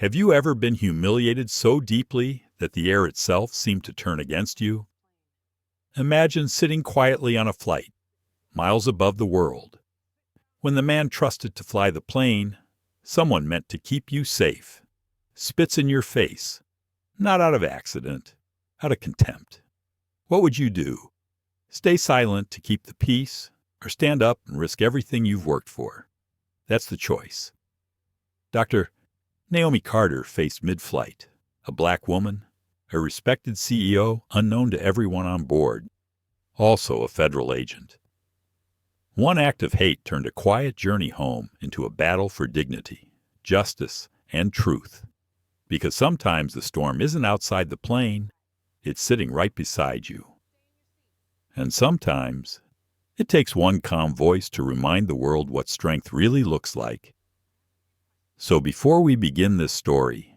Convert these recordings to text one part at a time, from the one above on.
Have you ever been humiliated so deeply that the air itself seemed to turn against you? Imagine sitting quietly on a flight, miles above the world. When the man trusted to fly the plane, someone meant to keep you safe, spits in your face, not out of accident, out of contempt. What would you do? Stay silent to keep the peace, or stand up and risk everything you've worked for? That's the choice. Dr. Naomi Carter faced mid-flight, a black woman, a respected CEO unknown to everyone on board, also a federal agent. One act of hate turned a quiet journey home into a battle for dignity, justice, and truth. Because sometimes the storm isn't outside the plane, it's sitting right beside you. And sometimes it takes one calm voice to remind the world what strength really looks like. So before we begin this story,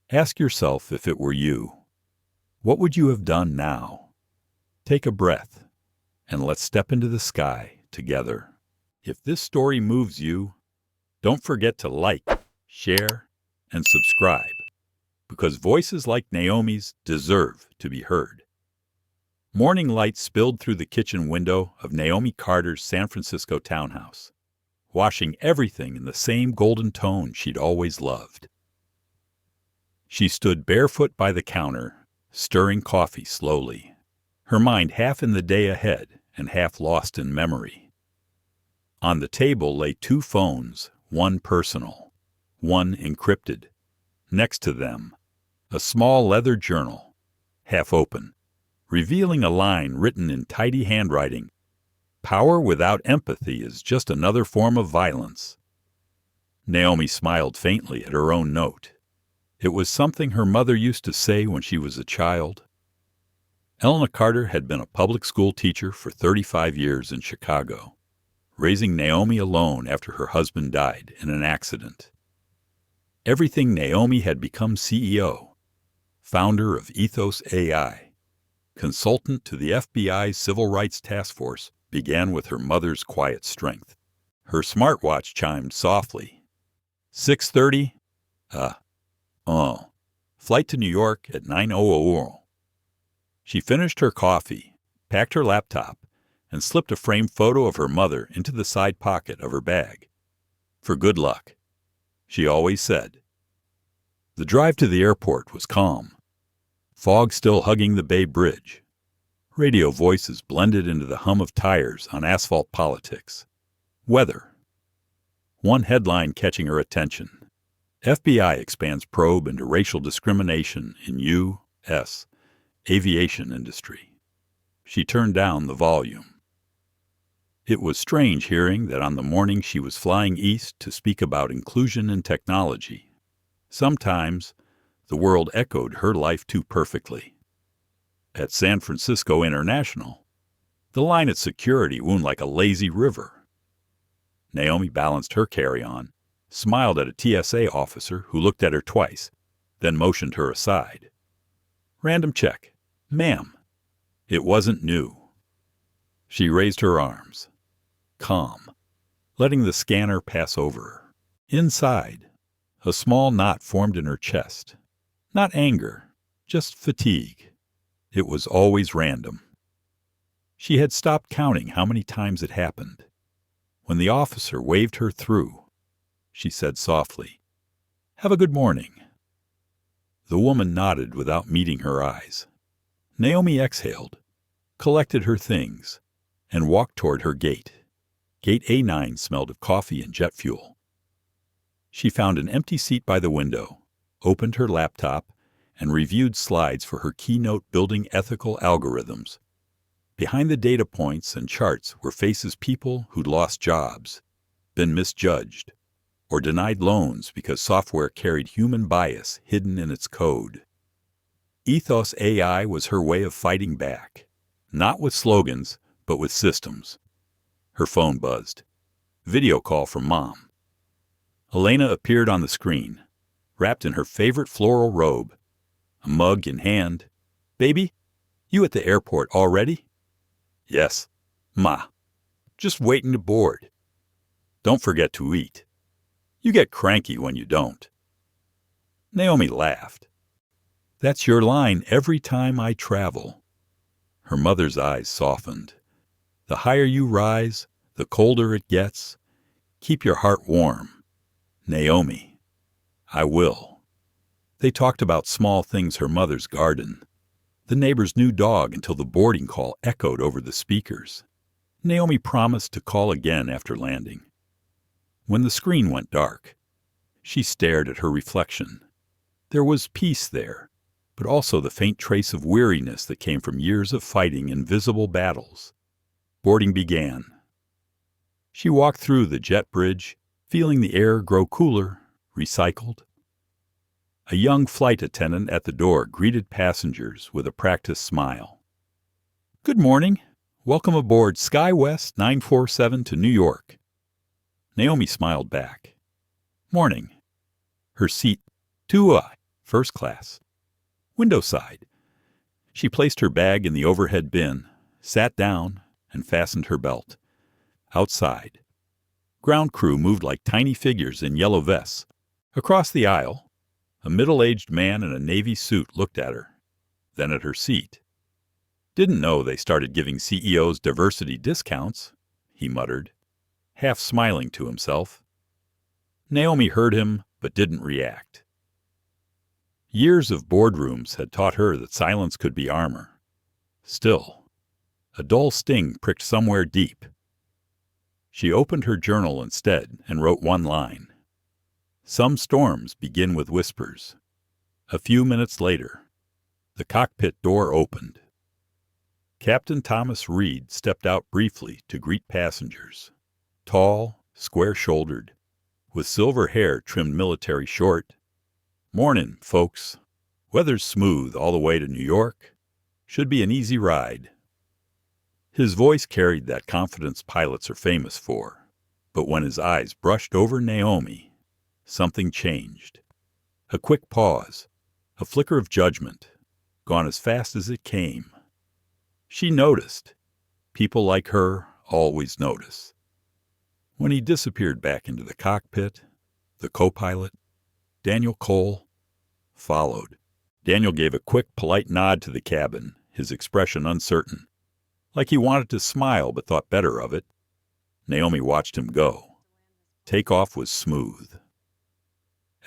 ask yourself, if it were you, what would you have done now? Take a breath, and let's step into the sky together. If this story moves you, don't forget to like, share, and subscribe, because voices like Naomi's deserve to be heard. Morning light spilled through the kitchen window of Naomi Carter's San Francisco townhouse, washing everything in the same golden tone she'd always loved. She stood barefoot by the counter, stirring coffee slowly, her mind half in the day ahead and half lost in memory. On the table lay two phones, one personal, one encrypted. Next to them, a small leather journal, half open, revealing a line written in tidy handwriting. Power without empathy is just another form of violence. Naomi smiled faintly at her own note. It was something her mother used to say when she was a child. Elena Carter had been a public school teacher for 35 years in Chicago, raising Naomi alone after her husband died in an accident. Everything Naomi had become CEO, founder of Ethos AI, consultant to the FBI's Civil Rights Task Force, began with her mother's quiet strength. Her smartwatch chimed softly. 6:30? Flight to New York at 9:00. She finished her coffee, packed her laptop, and slipped a framed photo of her mother into the side pocket of her bag. For good luck, she always said. The drive to the airport was calm. Fog still hugging the Bay Bridge. Radio voices blended into the hum of tires on asphalt politics. Weather. One headline catching her attention. FBI expands probe into racial discrimination in U.S. aviation industry. She turned down the volume. It was strange hearing that on the morning she was flying east to speak about inclusion in technology. Sometimes the world echoed her life too perfectly. At San Francisco International, the line at security wound like a lazy river. Naomi balanced her carry-on, smiled at a TSA officer who looked at her twice, then motioned her aside. Random check. Ma'am. It wasn't new. She raised her arms, calm, letting the scanner pass over her. Inside, a small knot formed in her chest. Not anger, just fatigue. It was always random. She had stopped counting how many times it happened. When the officer waved her through, she said softly, "Have a good morning." The woman nodded without meeting her eyes. Naomi exhaled, collected her things, and walked toward her gate. Gate A9 smelled of coffee and jet fuel. She found an empty seat by the window, opened her laptop, and reviewed slides for her keynote building ethical algorithms. Behind the data points and charts were faces people who'd lost jobs, been misjudged, or denied loans because software carried human bias hidden in its code. Ethos AI was her way of fighting back, not with slogans, but with systems. Her phone buzzed. Video call from Mom. Elena appeared on the screen, wrapped in her favorite floral robe, a mug in hand. "Baby, you at the airport already?" "Yes. Ma. Just waiting to board. Don't forget to eat. You get cranky when you don't." Naomi laughed. "That's your line every time I travel." Her mother's eyes softened. "The higher you rise, the colder it gets. Keep your heart warm." "Naomi." "I will." They talked about small things: her mother's garden, the neighbor's new dog, until the boarding call echoed over the speakers. Naomi promised to call again after landing. When the screen went dark, she stared at her reflection. There was peace there, but also the faint trace of weariness that came from years of fighting invisible battles. Boarding began. She walked through the jet bridge, feeling the air grow cooler, recycled. A young flight attendant at the door greeted passengers with a practiced smile. "Good morning. Welcome aboard SkyWest 947 to New York." Naomi smiled back. "Morning." Her seat, first class. Window side. She placed her bag in the overhead bin, sat down, and fastened her belt. Outside, ground crew moved like tiny figures in yellow vests. Across the aisle, a middle-aged man in a navy suit looked at her, then at her seat. "Didn't know they started giving CEOs diversity discounts," he muttered, half smiling to himself. Naomi heard him, but didn't react. Years of boardrooms had taught her that silence could be armor. Still, a dull sting pricked somewhere deep. She opened her journal instead and wrote one line. "Some storms begin with whispers." A few minutes later, the cockpit door opened. Captain Thomas Reed stepped out briefly to greet passengers. Tall, square-shouldered, with silver hair trimmed military short. "Mornin', folks. Weather's smooth all the way to New York. Should be an easy ride." His voice carried that confidence pilots are famous for, but when his eyes brushed over Naomi, something changed. A quick pause, a flicker of judgment, gone as fast as it came. She noticed. People like her always notice. When he disappeared back into the cockpit, the co-pilot, Daniel Cole, followed. Daniel gave a quick, polite nod to the cabin, his expression uncertain, like he wanted to smile but thought better of it. Naomi watched him go. Takeoff was smooth.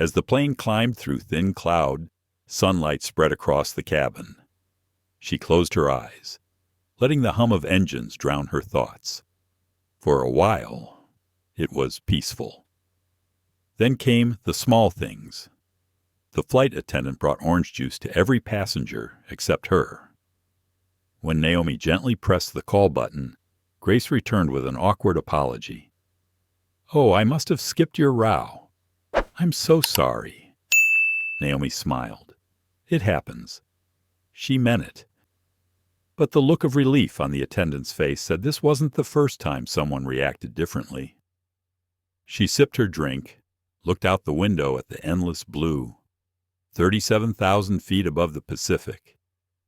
As the plane climbed through thin cloud, sunlight spread across the cabin. She closed her eyes, letting the hum of engines drown her thoughts. For a while, it was peaceful. Then came the small things. The flight attendant brought orange juice to every passenger except her. When Naomi gently pressed the call button, Grace returned with an awkward apology. "Oh, I must have skipped your row. I'm so sorry." Naomi smiled. "It happens." She meant it. But the look of relief on the attendant's face said this wasn't the first time someone reacted differently. She sipped her drink, looked out the window at the endless blue, 37,000 feet above the Pacific.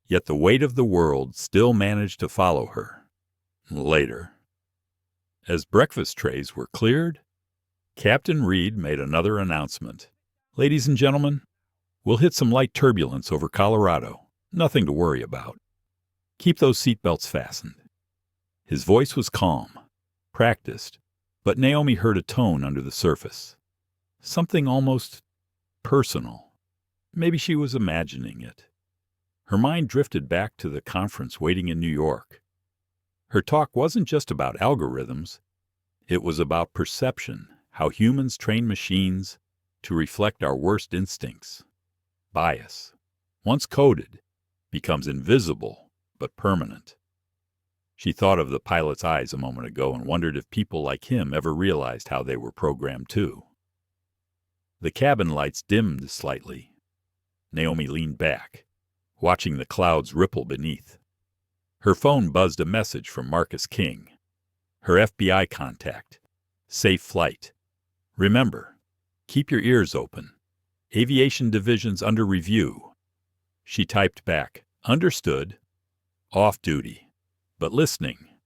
Yet the weight of the world still managed to follow her. Later, as breakfast trays were cleared, Captain Reed made another announcement. "Ladies and gentlemen, we'll hit some light turbulence over Colorado. Nothing to worry about. Keep those seatbelts fastened." His voice was calm, practiced, but Naomi heard a tone under the surface. Something almost personal. Maybe she was imagining it. Her mind drifted back to the conference waiting in New York. Her talk wasn't just about algorithms. It was about perception, how humans train machines to reflect our worst instincts. Bias, once coded, becomes invisible but permanent. She thought of the pilot's eyes a moment ago and wondered if people like him ever realized how they were programmed too. The cabin lights dimmed slightly. Naomi leaned back, watching the clouds ripple beneath. Her phone buzzed a message from Marcus King, her FBI contact. "Safe flight. Remember, keep your ears open. Aviation division's under review." She typed back, "Understood. Off duty, but listening."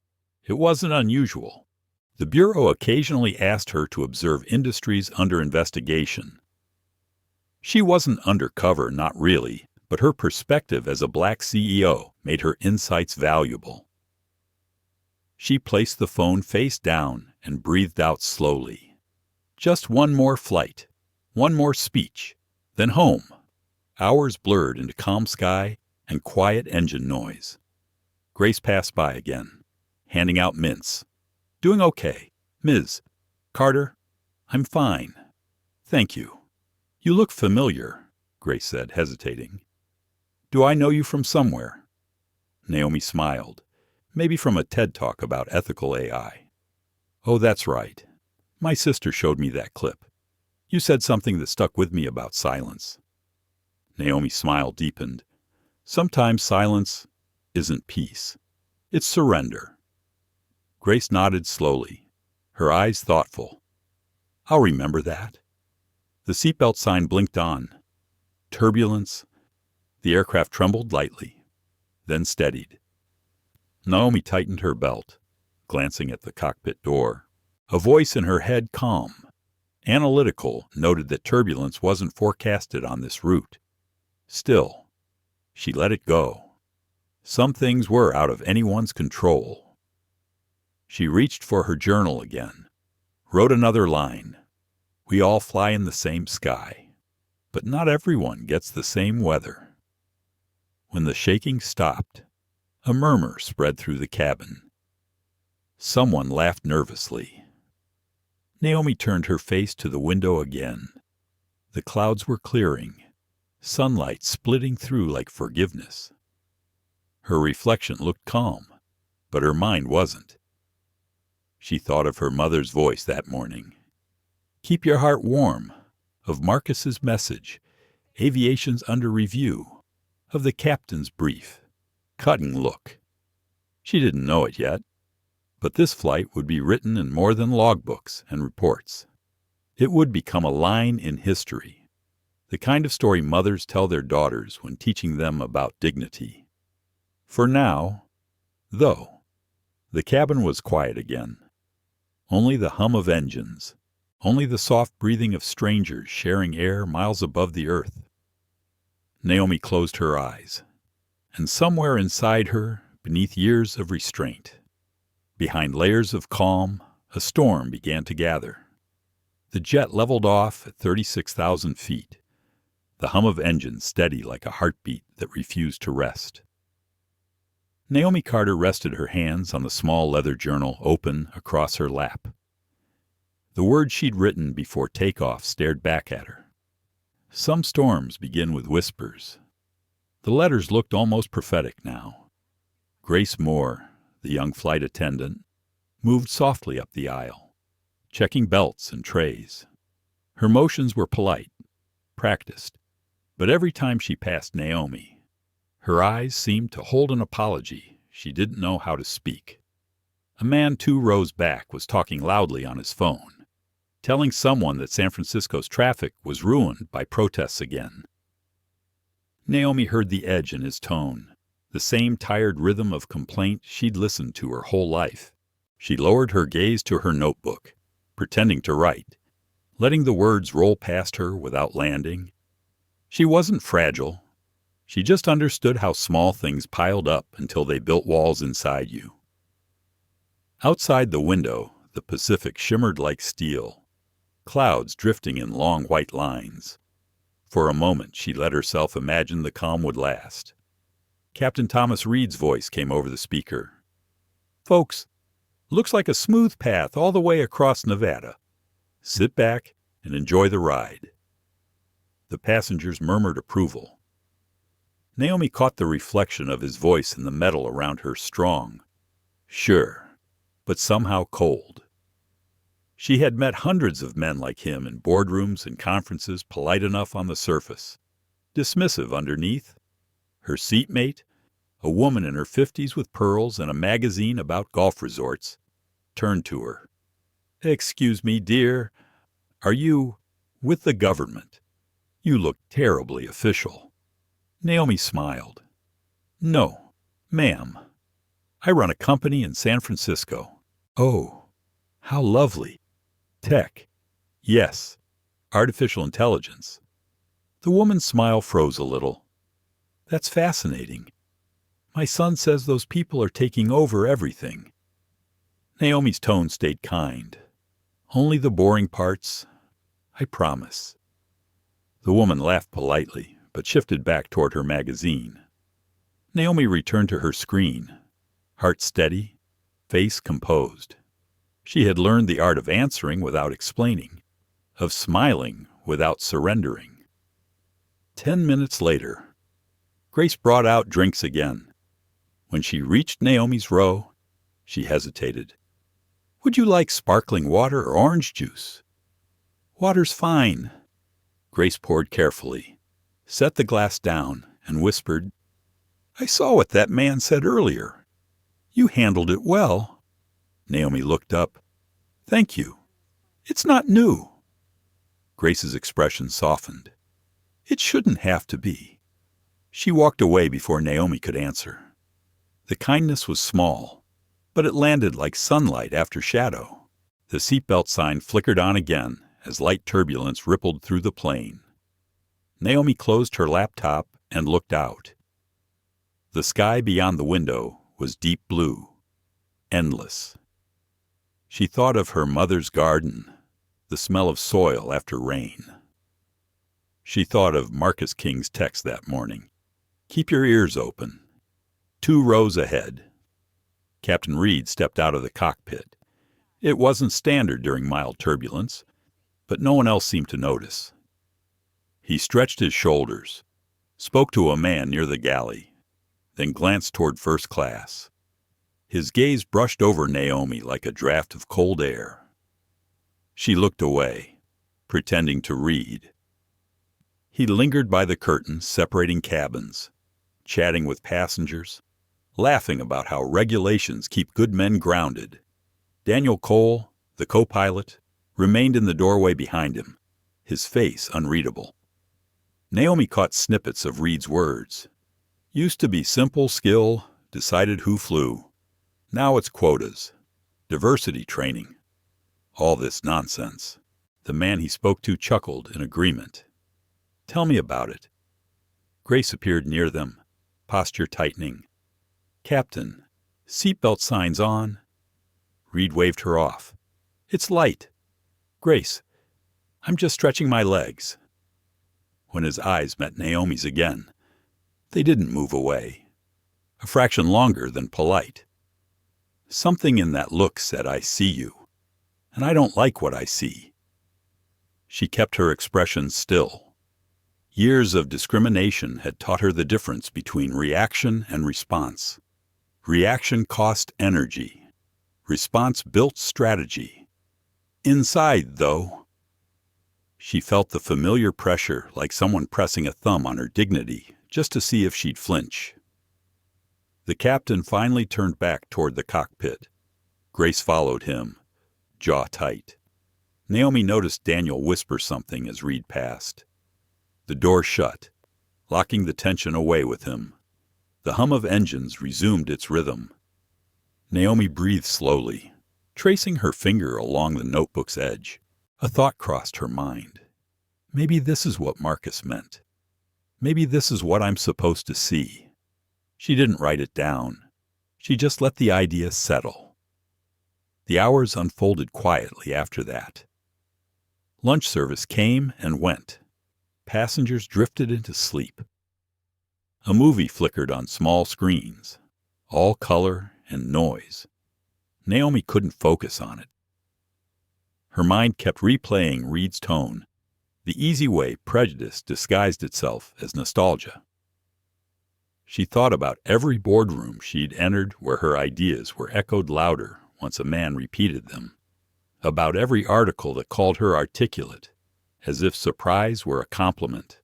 It wasn't unusual. The Bureau occasionally asked her to observe industries under investigation. She wasn't undercover, not really, but her perspective as a black CEO made her insights valuable. She placed the phone face down and breathed out slowly. Just one more flight, one more speech, then home. Hours blurred into calm sky and quiet engine noise. Grace passed by again, handing out mints. "Doing okay, Ms. Carter. I'm fine. Thank you." "You look familiar," Grace said, hesitating. "Do I know you from somewhere?" Naomi smiled. "Maybe from a TED Talk about ethical AI. "Oh, that's right. My sister showed me that clip. You said something that stuck with me about silence." Naomi's smile deepened. "Sometimes silence isn't peace. It's surrender." Grace nodded slowly, her eyes thoughtful. "I'll remember that." The seatbelt sign blinked on. Turbulence. The aircraft trembled lightly, then steadied. Naomi tightened her belt, glancing at the cockpit door. A voice in her head, calm, analytical, noted that turbulence wasn't forecasted on this route. Still, she let it go. Some things were out of anyone's control. She reached for her journal again, wrote another line. "We all fly in the same sky, but not everyone gets the same weather." When the shaking stopped, a murmur spread through the cabin. Someone laughed nervously. Naomi turned her face to the window again. The clouds were clearing, sunlight splitting through like forgiveness. Her reflection looked calm, but her mind wasn't. She thought of her mother's voice that morning. "Keep your heart warm," of Marcus's message, aviation's under review, of the captain's brief, cutting look. She didn't know it yet, but this flight would be written in more than logbooks and reports. It would become a line in history, the kind of story mothers tell their daughters when teaching them about dignity. For now, though, the cabin was quiet again. Only the hum of engines, only the soft breathing of strangers sharing air miles above the earth. Naomi closed her eyes, and somewhere inside her, beneath years of restraint, behind layers of calm, a storm began to gather. The jet leveled off at 36,000 feet, the hum of engines steady like a heartbeat that refused to rest. Naomi Carter rested her hands on the small leather journal open across her lap. The words she'd written before takeoff stared back at her. Some storms begin with whispers. The letters looked almost prophetic now. Grace Moore, the young flight attendant, moved softly up the aisle, checking belts and trays. Her motions were polite, practiced, but every time she passed Naomi, her eyes seemed to hold an apology she didn't know how to speak. A man 2 rows back was talking loudly on his phone, telling someone that San Francisco's traffic was ruined by protests again. Naomi heard the edge in his tone, the same tired rhythm of complaint she'd listened to her whole life. She lowered her gaze to her notebook, pretending to write, letting the words roll past her without landing. She wasn't fragile. She just understood how small things piled up until they built walls inside you. Outside the window, the Pacific shimmered like steel, clouds drifting in long white lines. For a moment, she let herself imagine the calm would last. Captain Thomas Reed's voice came over the speaker. "Folks, looks like a smooth path all the way across Nevada. Sit back and enjoy the ride." The passengers murmured approval. Naomi caught the reflection of his voice in the metal around her, strong, sure, but somehow cold. She had met hundreds of men like him in boardrooms and conferences, polite enough on the surface, dismissive underneath. Her seatmate, a woman in her 50s with pearls and a magazine about golf resorts, turned to her. "Excuse me, dear, are you with the government? You look terribly official." Naomi smiled. "No, ma'am. I run a company in San Francisco." "Oh, how lovely. Tech. Yes, artificial intelligence." The woman's smile froze a little. That's fascinating. My son says those people are taking over everything. Naomi's tone stayed kind. Only the boring parts. I promise. The woman laughed politely, but shifted back toward her magazine. Naomi returned to her screen, heart steady, face composed. She had learned the art of answering without explaining, of smiling without surrendering. 10 minutes later, Grace brought out drinks again. When she reached Naomi's row, she hesitated. Would you like sparkling water or orange juice? Water's fine. Grace poured carefully, set the glass down, and whispered, I saw what that man said earlier. You handled it well. Naomi looked up. Thank you. It's not new. Grace's expression softened. It shouldn't have to be. She walked away before Naomi could answer. The kindness was small, but it landed like sunlight after shadow. The seatbelt sign flickered on again as light turbulence rippled through the plane. Naomi closed her laptop and looked out. The sky beyond the window was deep blue, endless. She thought of her mother's garden, the smell of soil after rain. She thought of Marcus King's text that morning. Keep your ears open. 2 rows ahead. Captain Reed stepped out of the cockpit. It wasn't standard during mild turbulence, but no one else seemed to notice. He stretched his shoulders, spoke to a man near the galley, then glanced toward first class. His gaze brushed over Naomi like a draft of cold air. She looked away, pretending to read. He lingered by the curtains separating cabins, chatting with passengers, laughing about how regulations keep good men grounded. Daniel Cole, the co-pilot, remained in the doorway behind him, his face unreadable. Naomi caught snippets of Reed's words. Used to be simple skill, decided who flew. Now it's quotas, diversity training. All this nonsense. The man he spoke to chuckled in agreement. Tell me about it. Grace appeared near them, posture tightening. Captain, seatbelt signs on. Reed waved her off. It's light. Grace, I'm just stretching my legs. When his eyes met Naomi's again, they didn't move away. A fraction longer than polite. Something in that look said, I see you, and I don't like what I see. She kept her expression still. Years of discrimination had taught her the difference between reaction and response. Reaction cost energy. Response built strategy. Inside, though, she felt the familiar pressure like someone pressing a thumb on her dignity just to see if she'd flinch. The captain finally turned back toward the cockpit. Grace followed him, jaw tight. Naomi noticed Daniel whisper something as Reed passed. The door shut, locking the tension away with him. The hum of engines resumed its rhythm. Naomi breathed slowly, tracing her finger along the notebook's edge. A thought crossed her mind. Maybe this is what Marcus meant. Maybe this is what I'm supposed to see. She didn't write it down. She just let the idea settle. The hours unfolded quietly after that. Lunch service came and went. Passengers drifted into sleep. A movie flickered on small screens, all color and noise. Naomi couldn't focus on it. Her mind kept replaying Reed's tone, the easy way prejudice disguised itself as nostalgia. She thought about every boardroom she'd entered where her ideas were echoed louder once a man repeated them, about every article that called her articulate, as if surprise were a compliment.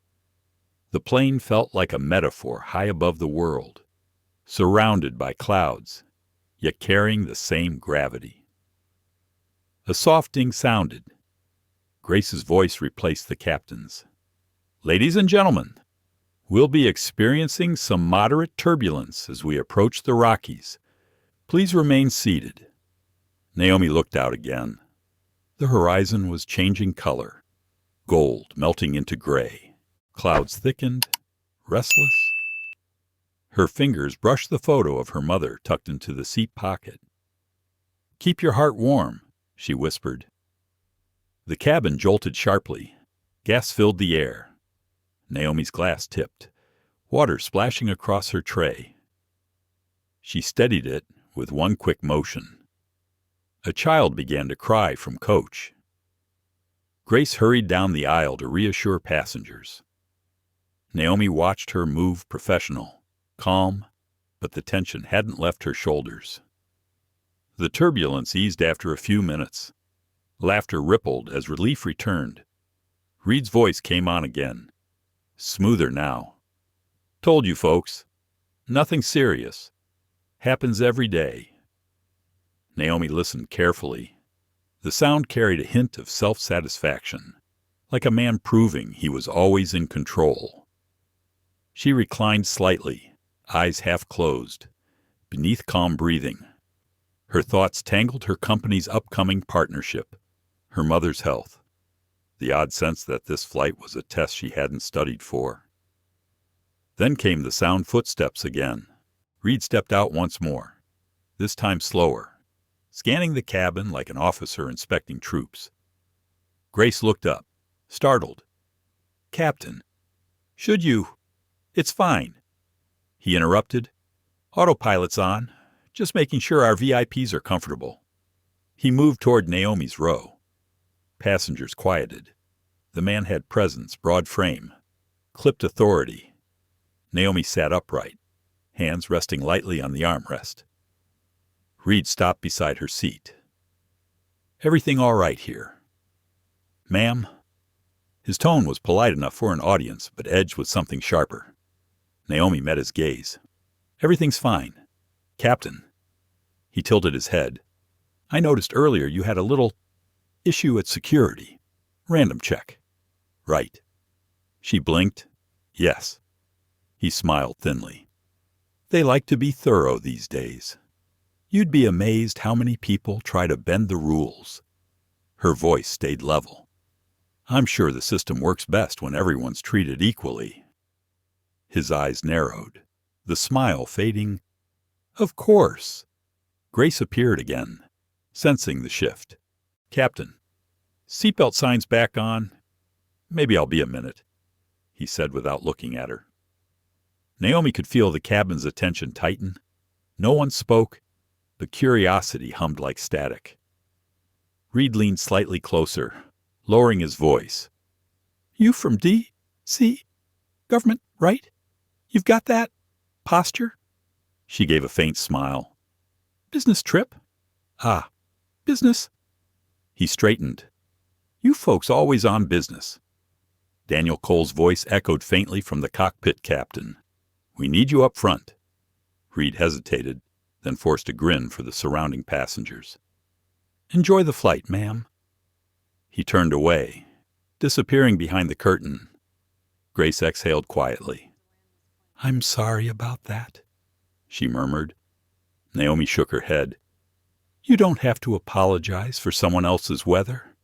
The plane felt like a metaphor high above the world, surrounded by clouds, yet carrying the same gravity. A soft ding sounded. Grace's voice replaced the captain's. Ladies and gentlemen, we'll be experiencing some moderate turbulence as we approach the Rockies. Please remain seated. Naomi looked out again. The horizon was changing color, gold melting into gray. Clouds thickened, restless. Her fingers brushed the photo of her mother tucked into the seat pocket. "Keep your heart warm," she whispered. The cabin jolted sharply. Gas filled the air. Naomi's glass tipped, water splashing across her tray. She steadied it with one quick motion. A child began to cry from coach. Grace hurried down the aisle to reassure passengers. Naomi watched her move professional, calm, but the tension hadn't left her shoulders. The turbulence eased after a few minutes. Laughter rippled as relief returned. Reed's voice came on again, smoother now. "Told you folks. Nothing serious. Happens every day." Naomi listened carefully. The sound carried a hint of self-satisfaction, like a man proving he was always in control. She reclined slightly, eyes half closed, beneath calm breathing. Her thoughts tangled her company's upcoming partnership, her mother's health, the odd sense that this flight was a test she hadn't studied for. Then came the sound footsteps again. Reed stepped out once more, this time slower, scanning the cabin like an officer inspecting troops. Grace looked up, startled. "Captain, should you—" "It's fine," he interrupted. "Autopilot's on, just making sure our VIPs are comfortable." He moved toward Naomi's row. Passengers quieted. The man had presence, broad frame, clipped authority. Naomi sat upright, hands resting lightly on the armrest. Reed stopped beside her seat. "Everything all right here?" "Ma'am." His tone was polite enough for an audience, but edged with something sharper. Naomi met his gaze. "Everything's fine. Captain." He tilted his head. "I noticed earlier you had a little issue at security. Random check." "Right." She blinked. "Yes." He smiled thinly. "They like to be thorough these days. You'd be amazed how many people try to bend the rules." Her voice stayed level. "I'm sure the system works best when everyone's treated equally." His eyes narrowed, the smile fading. "Of course." Grace appeared again, sensing the shift. "Captain, seatbelt signs back on. Maybe I'll be a minute," he said without looking at her. Naomi could feel the cabin's attention tighten. No one spoke, but curiosity hummed like static. Reed leaned slightly closer, lowering his voice. "You from D.C. government, right? You've got that posture?" She gave a faint smile. "Business trip?" "Ah, business?" He straightened. "You folks always on business." Daniel Cole's voice echoed faintly from the cockpit captain. "We need you up front." Reed hesitated, then forced a grin for the surrounding passengers. "Enjoy the flight, ma'am." He turned away, disappearing behind the curtain. Grace exhaled quietly. "I'm sorry about that," she murmured. Naomi shook her head. "You don't have to apologize for someone else's weather."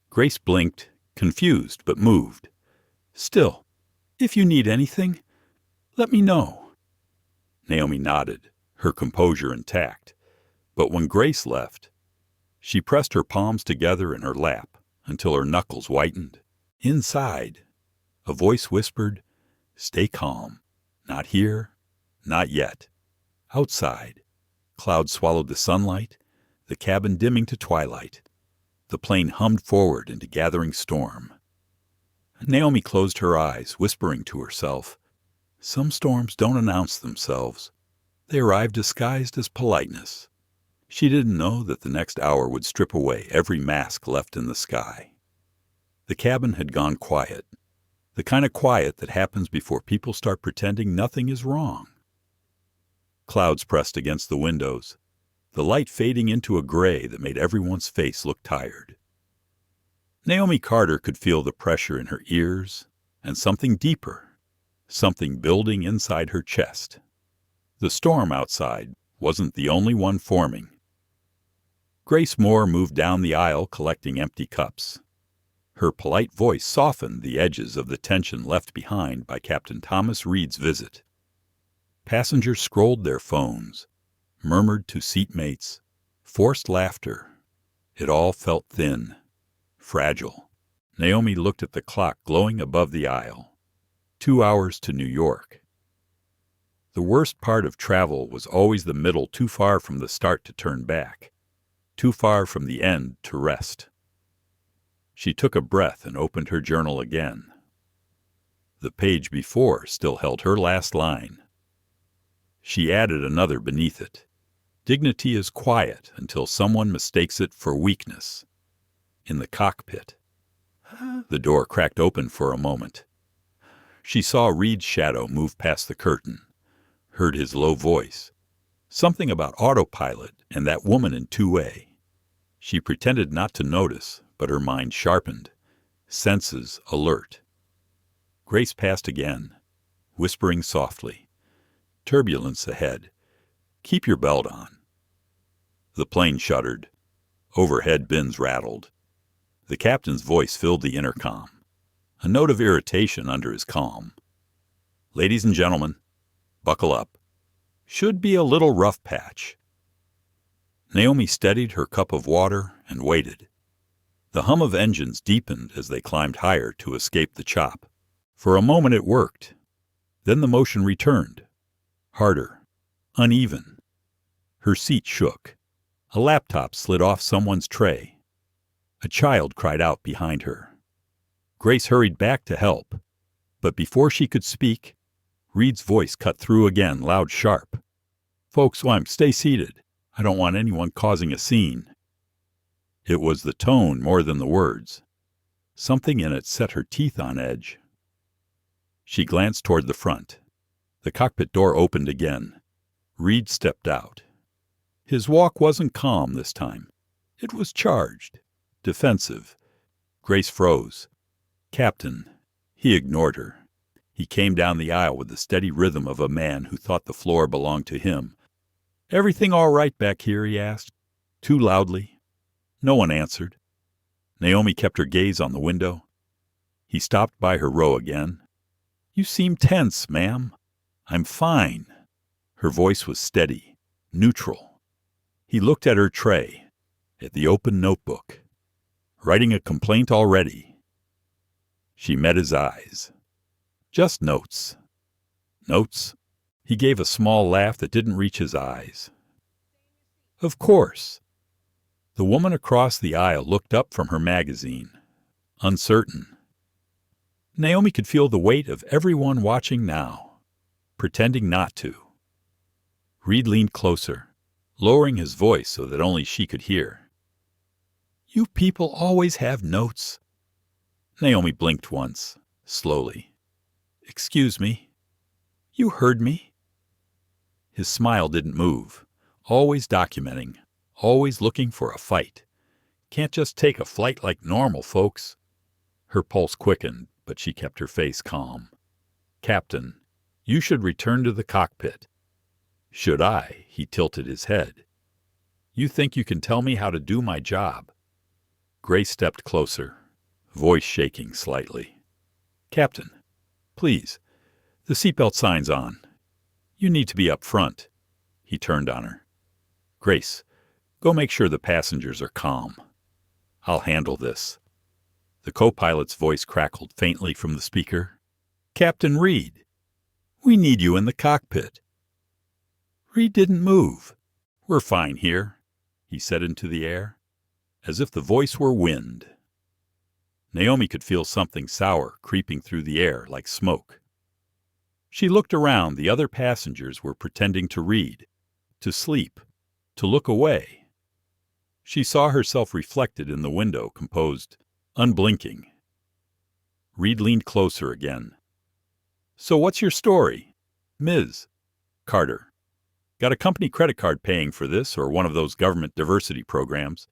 Grace blinked, confused but moved. "Still, if you need anything, let me know." Naomi nodded, her composure intact. But when Grace left, she pressed her palms together in her lap until her knuckles whitened. Inside, a voice whispered, "Stay calm. Not here, not yet." Outside, clouds swallowed the sunlight, the cabin dimming to twilight. The plane hummed forward into gathering storm. Naomi closed her eyes, whispering to herself, "Some storms don't announce themselves. They arrive disguised as politeness." She didn't know that the next hour would strip away every mask left in the sky. The cabin had gone quiet, the kind of quiet that happens before people start pretending nothing is wrong. Clouds pressed against the windows, the light fading into a gray that made everyone's face look tired. Naomi Carter could feel the pressure in her ears and something deeper, something building inside her chest. The storm outside wasn't the only one forming. Grace Moore moved down the aisle collecting empty cups. Her polite voice softened the edges of the tension left behind by Captain Thomas Reed's visit. Passengers scrolled their phones, murmured to seatmates, forced laughter. It all felt thin, fragile. Naomi looked at the clock glowing above the aisle. 2 hours to New York. The worst part of travel was always the middle, too far from the start to turn back, too far from the end to rest. She took a breath and opened her journal again. The page before still held her last line. She added another beneath it. Dignity is quiet until someone mistakes it for weakness. In the cockpit. The door cracked open for a moment. She saw Reed's shadow move past the curtain, heard his low voice. Something about autopilot and that woman in 2A. She pretended not to notice, but her mind sharpened, senses alert. Grace passed again, whispering softly. Turbulence ahead. Keep your belt on. The plane shuddered. Overhead bins rattled. The captain's voice filled the intercom, a note of irritation under his calm. Ladies and gentlemen, buckle up. Should be a little rough patch. Naomi steadied her cup of water and waited. The hum of engines deepened as they climbed higher to escape the chop. For a moment it worked. Then the motion returned. Harder. Uneven. Her seat shook. A laptop slid off someone's tray. A child cried out behind her. Grace hurried back to help. But before she could speak, Reed's voice cut through again, loud, sharp. Folks, stay seated. I don't want anyone causing a scene. It was the tone more than the words. Something in it set her teeth on edge. She glanced toward the front. The cockpit door opened again. Reed stepped out. His walk wasn't calm this time. It was charged, defensive. Grace froze. Captain. He ignored her. He came down the aisle with the steady rhythm of a man who thought the floor belonged to him. Everything all right back here, he asked, too loudly. No one answered. Naomi kept her gaze on the window. He stopped by her row again. You seem tense, ma'am. I'm fine. Her voice was steady, neutral. He looked at her tray, at the open notebook. Writing a complaint already. She met his eyes. Just notes. Notes? He gave a small laugh that didn't reach his eyes. Of course. The woman across the aisle looked up from her magazine, uncertain. Naomi could feel the weight of everyone watching now, pretending not to. Reed leaned closer, lowering his voice so that only she could hear. You people always have notes. Naomi blinked once, slowly. Excuse me. You heard me? His smile didn't move, always documenting, always looking for a fight. Can't just take a flight like normal folks. Her pulse quickened, but she kept her face calm. Captain, you should return to the cockpit. Should I? He tilted his head. You think you can tell me how to do my job? Grace stepped closer, voice shaking slightly. Captain, please, the seatbelt sign's on. You need to be up front. He turned on her. Grace, go make sure the passengers are calm. I'll handle this. The co-pilot's voice crackled faintly from the speaker. Captain Reed, we need you in the cockpit. Reed didn't move. We're fine here, he said into the air, as if the voice were wind. Naomi could feel something sour creeping through the air like smoke. She looked around. The other passengers were pretending to read, to sleep, to look away. She saw herself reflected in the window, composed, unblinking. Reed leaned closer again. So what's your story? Ms. Carter. Got a company credit card paying for this or one of those government diversity programs?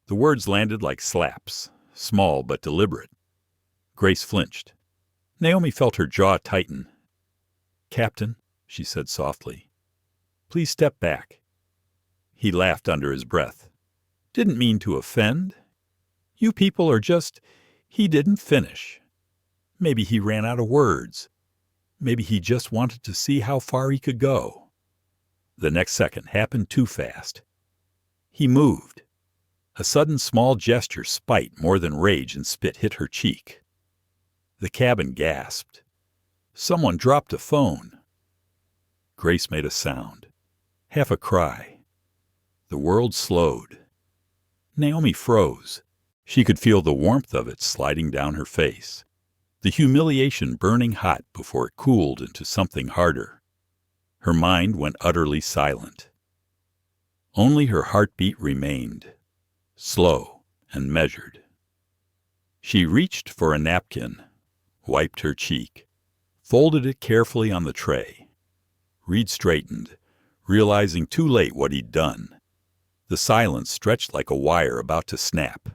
The words landed like slaps, small but deliberate. Grace flinched. Naomi felt her jaw tighten. Captain, she said softly, please step back. He laughed under his breath. Didn't mean to offend. You people are just He didn't finish. Maybe he ran out of words. Maybe he just wanted to see how far he could go. The next second happened too fast. He moved. A sudden small gesture, spite more than rage and spit, hit her cheek. The cabin gasped. Someone dropped a phone. Grace made a sound, half a cry. The world slowed. Naomi froze. She could feel the warmth of it sliding down her face, the humiliation burning hot before it cooled into something harder. Her mind went utterly silent. Only her heartbeat remained, slow and measured. She reached for a napkin, wiped her cheek, folded it carefully on the tray. Reed straightened, realizing too late what he'd done. The silence stretched like a wire about to snap.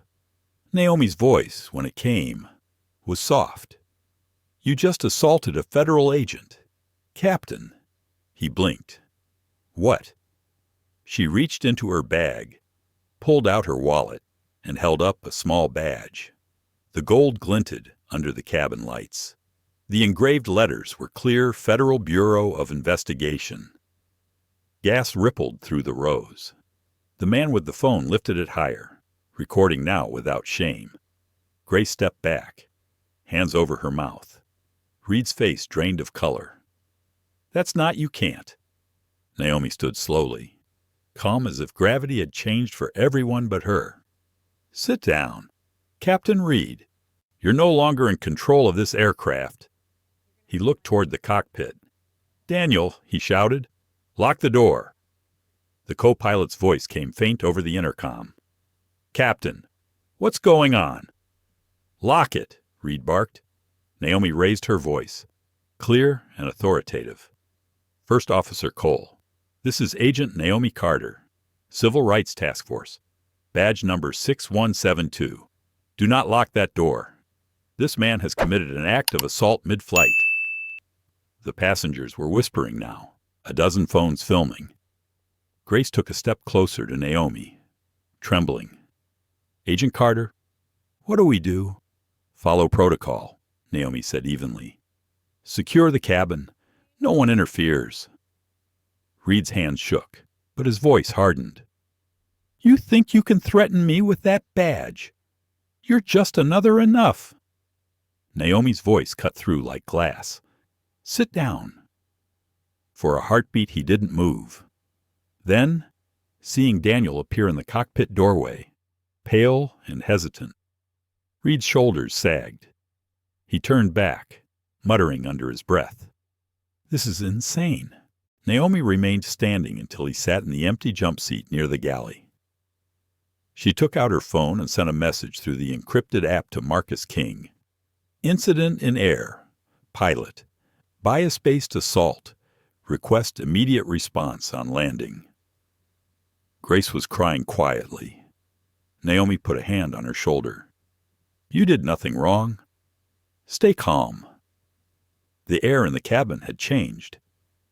Naomi's voice, when it came, was soft. "You just assaulted a federal agent. Captain." He blinked. "What?" She reached into her bag, pulled out her wallet, and held up a small badge. The gold glinted under the cabin lights. The engraved letters were clear Federal Bureau of Investigation. Gas rippled through the rows. The man with the phone lifted it higher, recording now without shame. Grace stepped back, hands over her mouth. Reed's face drained of color. "That's not, you can't." Naomi stood slowly, calm as if gravity had changed for everyone but her. "Sit down. Captain Reed, you're no longer in control of this aircraft." He looked toward the cockpit. "Daniel," he shouted, "lock the door." The co-pilot's voice came faint over the intercom. "Captain, what's going on?" "Lock it," Reed barked. Naomi raised her voice, clear and authoritative. "First Officer Cole, this is Agent Naomi Carter, Civil Rights Task Force, badge number 6172. Do not lock that door. This man has committed an act of assault mid-flight." The passengers were whispering now, a dozen phones filming. Grace took a step closer to Naomi, trembling. "Agent Carter, what do we do?" "Follow protocol," Naomi said evenly. "Secure the cabin. No one interferes." Reed's hands shook, but his voice hardened. "You think you can threaten me with that badge? You're just another enough." Naomi's voice cut through like glass. "Sit down." For a heartbeat he didn't move. Then, seeing Daniel appear in the cockpit doorway, pale and hesitant, Reed's shoulders sagged. He turned back, muttering under his breath, "This is insane." Naomi remained standing until he sat in the empty jump seat near the galley. She took out her phone and sent a message through the encrypted app to Marcus King. "Incident in air. Pilot. Bias-based assault. Request immediate response on landing." Grace was crying quietly. Naomi put a hand on her shoulder. "You did nothing wrong. Stay calm." The air in the cabin had changed.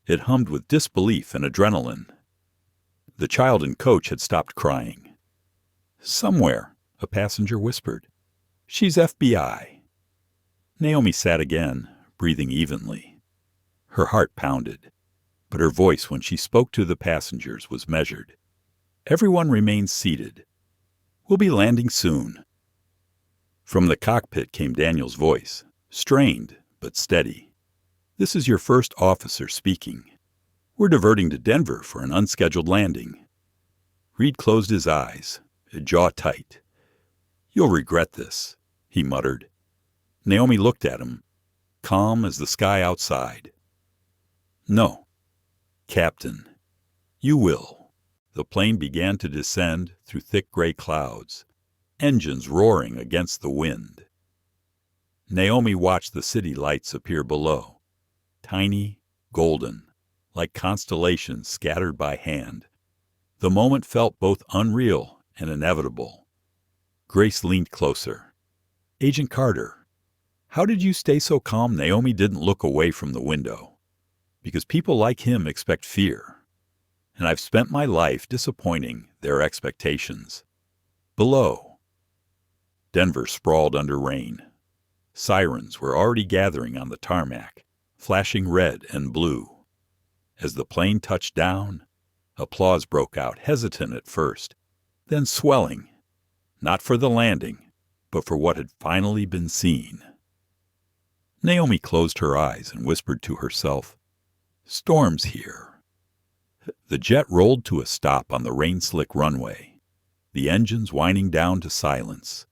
It hummed with disbelief and adrenaline. The child and coach had stopped crying. "Somewhere," a passenger whispered. "She's FBI." Naomi sat again, breathing evenly. Her heart pounded, but her voice when she spoke to the passengers was measured. Everyone remained seated. "We'll be landing soon." From the cockpit came Daniel's voice, strained but steady. "This is your first officer speaking. We're diverting to Denver for an unscheduled landing." Reed closed his eyes, jaw tight. "You'll regret this," he muttered. Naomi looked at him, calm as the sky outside. "No, Captain, you will." The plane began to descend through thick gray clouds, engines roaring against the wind. Naomi watched the city lights appear below, tiny, golden, like constellations scattered by hand. The moment felt both unreal and inevitable. Grace leaned closer. "Agent Carter, how did you stay so calm?" Naomi didn't look away from the window. "Because people like him expect fear. And I've spent my life disappointing their expectations. Below." Denver sprawled under rain. Sirens were already gathering on the tarmac, flashing red and blue. As the plane touched down, applause broke out, hesitant at first, then swelling, not for the landing, but for what had finally been seen. Naomi closed her eyes and whispered to herself, "Storm's here." The jet rolled to a stop on the rain-slick runway, the engines whining down to silence.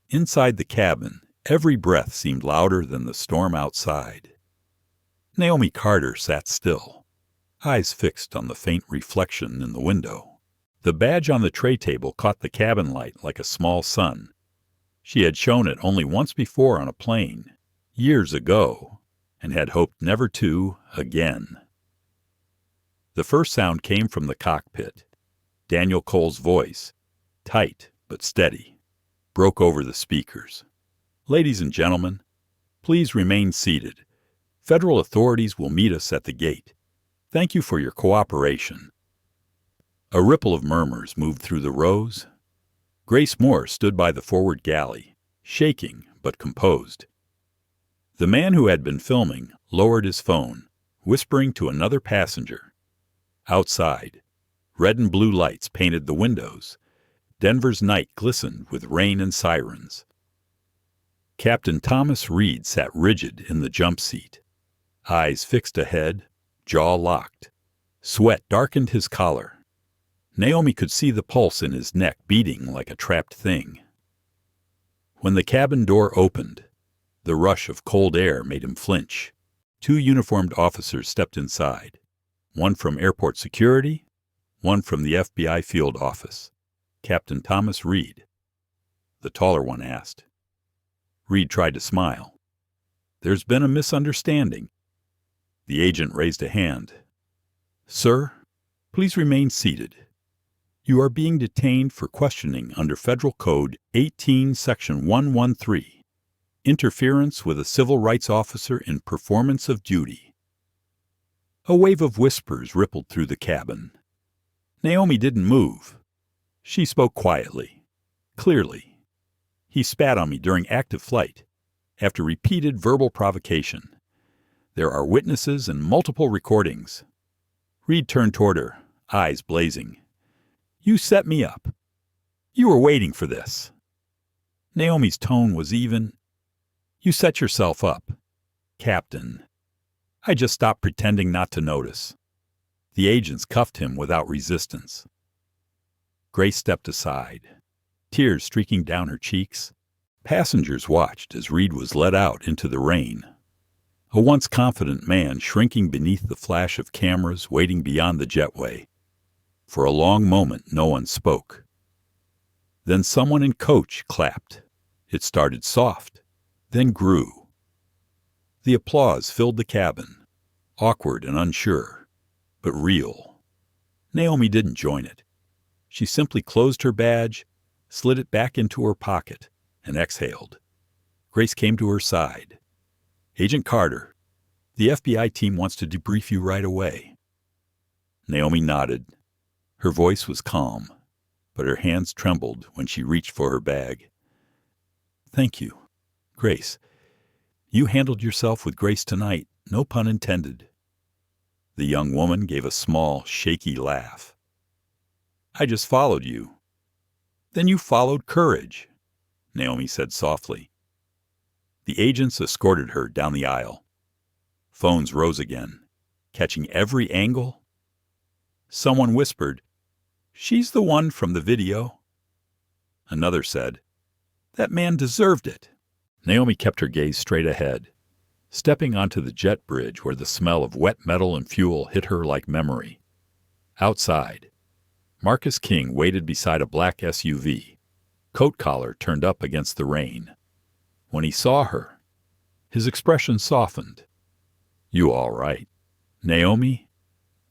Inside the cabin, every breath seemed louder than the storm outside. Naomi Carter sat still, eyes fixed on the faint reflection in the window. The badge on the tray table caught the cabin light like a small sun. She had shown it only once before on a plane, years ago, and had hoped never to again. The first sound came from the cockpit. Daniel Cole's voice, tight but steady, broke over the speakers. "Ladies and gentlemen, please remain seated. Federal authorities will meet us at the gate. Thank you for your cooperation." A ripple of murmurs moved through the rows. Grace Moore stood by the forward galley, shaking but composed. The man who had been filming lowered his phone, whispering to another passenger. Outside, red and blue lights painted the windows. Denver's night glistened with rain and sirens. Captain Thomas Reed sat rigid in the jump seat, eyes fixed ahead, jaw locked. Sweat darkened his collar. Naomi could see the pulse in his neck beating like a trapped thing. When the cabin door opened, the rush of cold air made him flinch. 2 uniformed officers stepped inside, one from airport security, one from the FBI field office. Captain Thomas Reed, the taller one asked. Reed tried to smile. "There's been a misunderstanding." The agent raised a hand. "Sir, please remain seated. You are being detained for questioning under Federal Code 18, Section 113, interference with a civil rights officer in performance of duty." A wave of whispers rippled through the cabin. Naomi didn't move. She spoke quietly, clearly. "He spat on me during active flight, after repeated verbal provocation. There are witnesses and multiple recordings." Reed turned toward her, eyes blazing. "You set me up. You were waiting for this." Naomi's tone was even. "You set yourself up, Captain. I just stopped pretending not to notice." The agents cuffed him without resistance. Grace stepped aside, tears streaking down her cheeks. Passengers watched as Reed was led out into the rain. A once confident man shrinking beneath the flash of cameras waiting beyond the jetway. For a long moment, no one spoke. Then someone in coach clapped. It started soft, then grew. The applause filled the cabin, awkward and unsure, but real. Naomi didn't join it. She simply closed her badge, slid it back into her pocket, and exhaled. Grace came to her side. "Agent Carter, the FBI team wants to debrief you right away." Naomi nodded. Her voice was calm, but her hands trembled when she reached for her bag. "Thank you, Grace. You handled yourself with grace tonight, no pun intended." The young woman gave a small, shaky laugh. "I just followed you." "Then you followed courage," Naomi said softly. The agents escorted her down the aisle. Phones rose again, catching every angle. Someone whispered, "She's the one from the video." Another said, "That man deserved it." Naomi kept her gaze straight ahead, stepping onto the jet bridge where the smell of wet metal and fuel hit her like memory. Outside, Marcus King waited beside a black SUV, coat collar turned up against the rain. When he saw her, his expression softened. "You all right?" "Naomi?"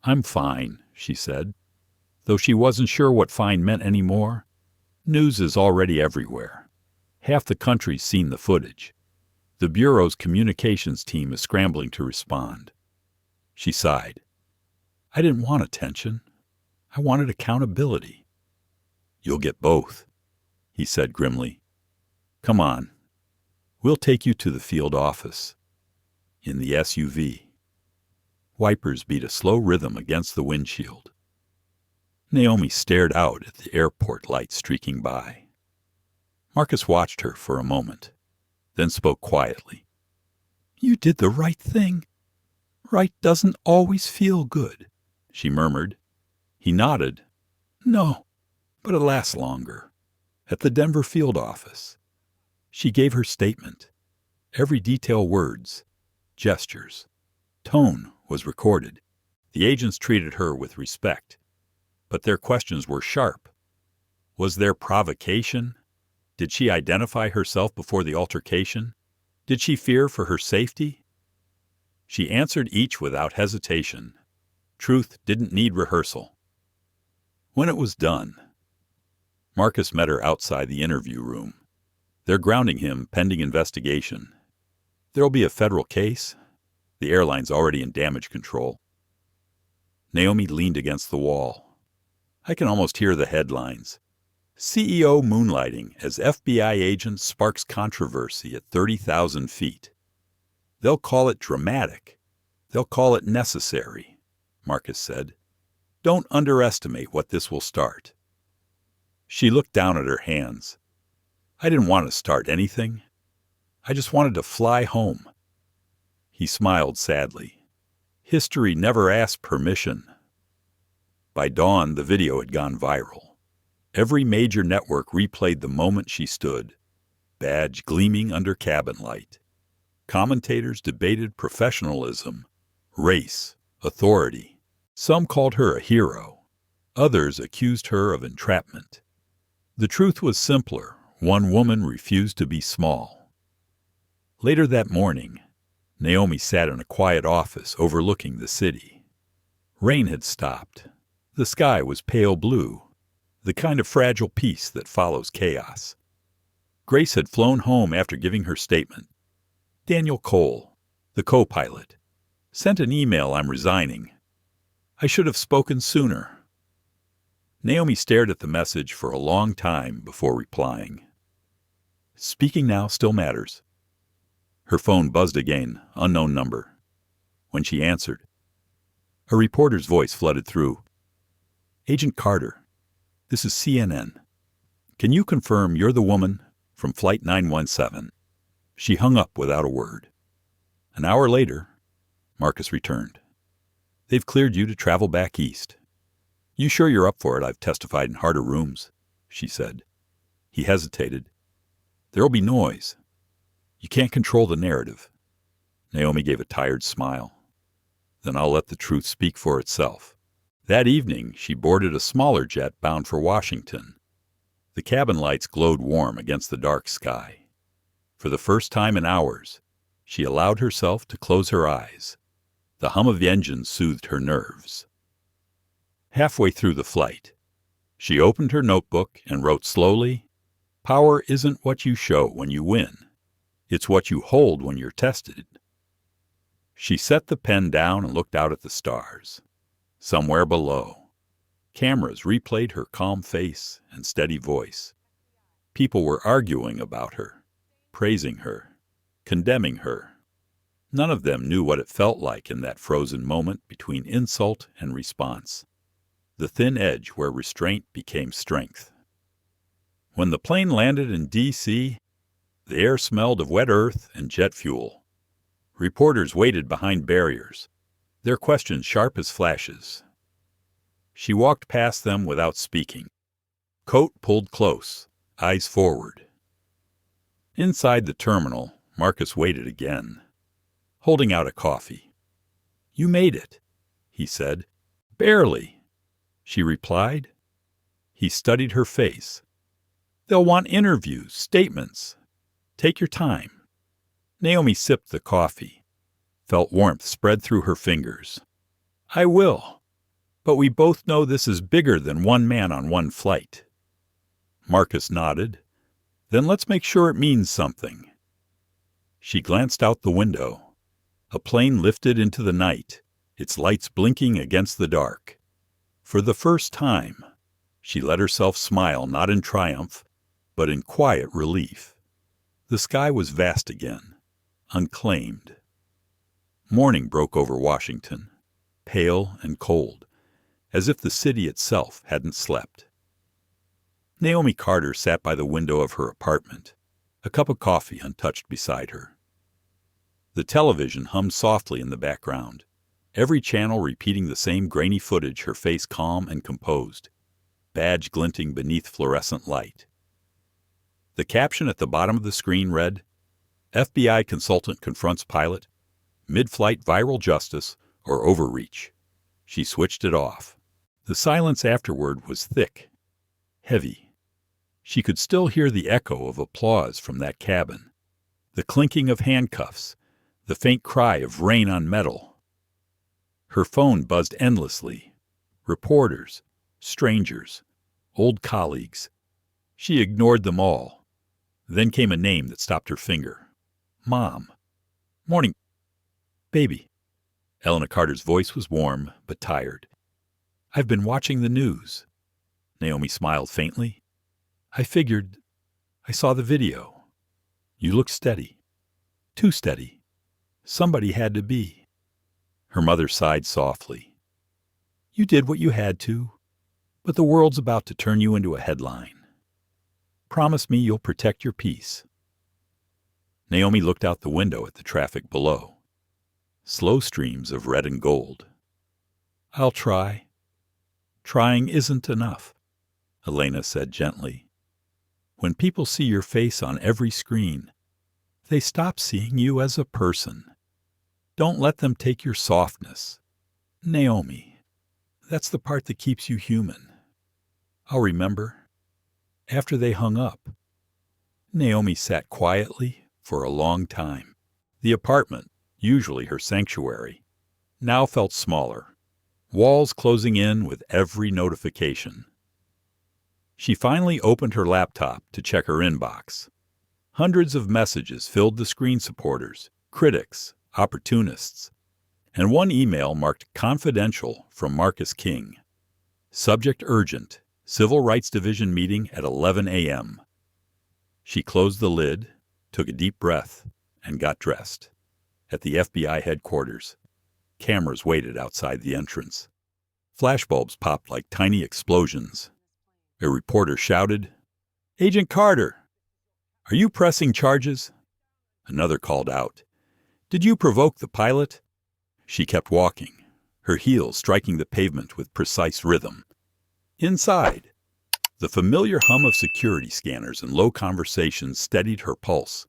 "I'm fine," she said, though she wasn't sure what fine meant anymore. News is already everywhere. Half the country's seen the footage. The Bureau's communications team is scrambling to respond. She sighed. "I didn't want attention. I wanted accountability." "You'll get both," he said grimly. Come on. We'll take you to the field office. In the SUV. Wipers beat a slow rhythm against the windshield. Naomi stared out at the airport lights streaking by. Marcus watched her for a moment, then spoke quietly. "You did the right thing. Right doesn't always feel good," she murmured. He nodded. "No, but it lasts longer." At the Denver field office, she gave her statement. Every detail, words, gestures, tone was recorded. The agents treated her with respect, but their questions were sharp. Was there provocation? Did she identify herself before the altercation? Did she fear for her safety? She answered each without hesitation. Truth didn't need rehearsal. When it was done, Marcus met her outside the interview room. They're grounding him pending investigation. There'll be a federal case. The airline's already in damage control. Naomi leaned against the wall. I can almost hear the headlines. CEO moonlighting as FBI agent sparks controversy at 30,000 feet. They'll call it dramatic. They'll call it necessary, Marcus said. Don't underestimate what this will start. She looked down at her hands. I didn't want to start anything. I just wanted to fly home. He smiled sadly. History never asked permission. By dawn, the video had gone viral. Every major network replayed the moment she stood, badge gleaming under cabin light. Commentators debated professionalism, race, authority. Some called her a hero. Others accused her of entrapment. The truth was simpler. One woman refused to be small. Later that morning, Naomi sat in a quiet office overlooking the city. Rain had stopped. The sky was pale blue, the kind of fragile peace that follows chaos. Grace had flown home after giving her statement. Daniel Cole, the co-pilot, sent an email, "I'm resigning. I should have spoken sooner." Naomi stared at the message for a long time before replying. Speaking now still matters. Her phone buzzed again, unknown number. When she answered, a reporter's voice flooded through. "Agent Carter, this is CNN. Can you confirm you're the woman from Flight 917? She hung up without a word. An hour later, Marcus returned. "They've cleared you to travel back east." "You sure you're up for it? I've testified in harder rooms," she said. He hesitated. "There'll be noise. You can't control the narrative." Naomi gave a tired smile. "Then I'll let the truth speak for itself." That evening, she boarded a smaller jet bound for Washington. The cabin lights glowed warm against the dark sky. For the first time in hours, she allowed herself to close her eyes. The hum of the engine soothed her nerves. Halfway through the flight, she opened her notebook and wrote slowly, "Power isn't what you show when you win. It's what you hold when you're tested." She set the pen down and looked out at the stars. Somewhere below, cameras replayed her calm face and steady voice. People were arguing about her, praising her, condemning her. None of them knew what it felt like in that frozen moment between insult and response, the thin edge where restraint became strength. When the plane landed in D.C., the air smelled of wet earth and jet fuel. Reporters waited behind barriers, their questions sharp as flashes. She walked past them without speaking, coat pulled close, eyes forward. Inside the terminal, Marcus waited again, holding out a coffee. "You made it," he said. "Barely," she replied. He studied her face. "They'll want interviews, statements. Take your time." Naomi sipped the coffee, felt warmth spread through her fingers. "I will, but we both know this is bigger than one man on one flight." Marcus nodded. "Then let's make sure it means something." She glanced out the window. A plane lifted into the night, its lights blinking against the dark. For the first time, she let herself smile, not in triumph, but in quiet relief. The sky was vast again, unclaimed. Morning broke over Washington, pale and cold, as if the city itself hadn't slept. Naomi Carter sat by the window of her apartment, a cup of coffee untouched beside her. The television hummed softly in the background, every channel repeating the same grainy footage, her face calm and composed, badge glinting beneath fluorescent light. The caption at the bottom of the screen read, FBI consultant confronts pilot, mid-flight viral justice or overreach. She switched it off. The silence afterward was thick, heavy. She could still hear the echo of applause from that cabin, the clinking of handcuffs, the faint cry of rain on metal. Her phone buzzed endlessly. Reporters, strangers, old colleagues. She ignored them all. Then came a name that stopped her finger. Mom. Morning, baby. Helena Carter's voice was warm but tired. I've been watching the news. Naomi smiled faintly. I figured. I saw the video. You look steady. Too steady. Somebody had to be. Her mother sighed softly. You did what you had to, but the world's about to turn you into a headline. Promise me you'll protect your peace. Naomi looked out the window at the traffic below. Slow streams of red and gold. I'll try. Trying isn't enough, Helena said gently. When people see your face on every screen, they stop seeing you as a person. Don't let them take your softness. Naomi, that's the part that keeps you human. I'll remember. After they hung up, Naomi sat quietly for a long time. The apartment, usually her sanctuary, now felt smaller, walls closing in with every notification. She finally opened her laptop to check her inbox. Hundreds of messages filled the screen, supporters, critics, opportunists, and one email marked confidential from Marcus King. Subject urgent, Civil Rights Division meeting at 11 a.m. She closed the lid, took a deep breath, and got dressed. At the FBI headquarters, cameras waited outside the entrance. Flashbulbs popped like tiny explosions. A reporter shouted, Agent Carter, are you pressing charges? Another called out, Did you provoke the pilot? She kept walking, her heels striking the pavement with precise rhythm. Inside, the familiar hum of security scanners and low conversations steadied her pulse.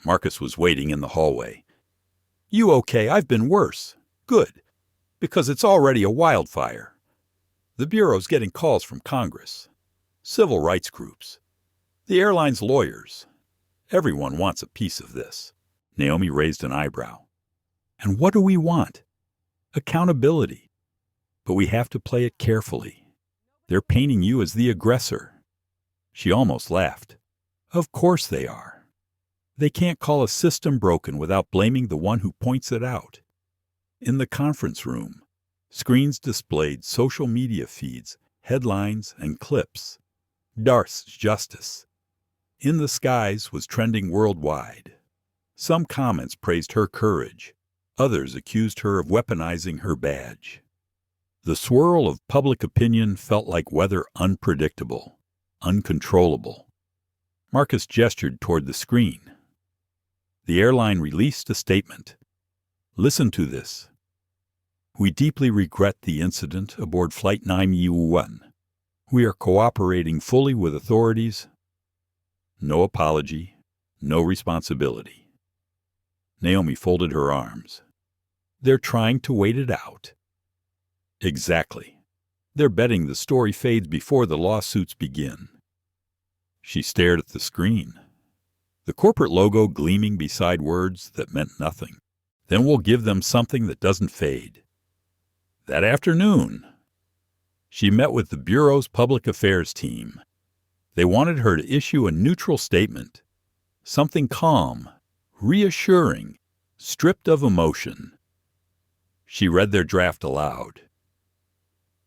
Marcus was waiting in the hallway. You okay? I've been worse. Good, because it's already a wildfire. The Bureau's getting calls from Congress, civil rights groups, the airline's lawyers. Everyone wants a piece of this. Naomi raised an eyebrow. And what do we want? Accountability. But we have to play it carefully. They're painting you as the aggressor. She almost laughed. Of course they are. They can't call a system broken without blaming the one who points it out. In the conference room, screens displayed social media feeds, headlines, and clips. Darth's justice. In the skies was trending worldwide. Some comments praised her courage. Others accused her of weaponizing her badge. The swirl of public opinion felt like weather, unpredictable, uncontrollable. Marcus gestured toward the screen. The airline released a statement. Listen to this. We deeply regret the incident aboard Flight 9U1. We are cooperating fully with authorities. No apology, no responsibility. Naomi folded her arms. They're trying to wait it out. Exactly. They're betting the story fades before the lawsuits begin. She stared at the screen, the corporate logo gleaming beside words that meant nothing. Then we'll give them something that doesn't fade. That afternoon, she met with the Bureau's public affairs team. They wanted her to issue a neutral statement, something calm, reassuring, stripped of emotion. She read their draft aloud.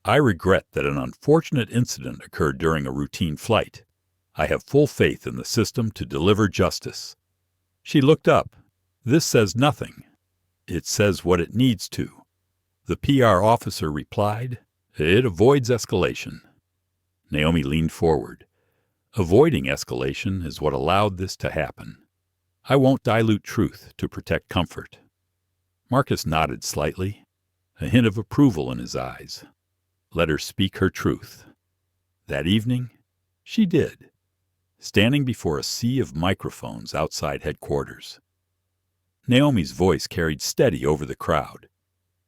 I regret that an unfortunate incident occurred during a routine flight. I have full faith in the system to deliver justice." She looked up. "This says nothing. It says what it needs to." The PR officer replied, "It avoids escalation." Naomi leaned forward. "Avoiding escalation is what allowed this to happen. I won't dilute truth to protect comfort." Marcus nodded slightly, a hint of approval in his eyes. Let her speak her truth. That evening, she did, standing before a sea of microphones outside headquarters. Naomi's voice carried steady over the crowd.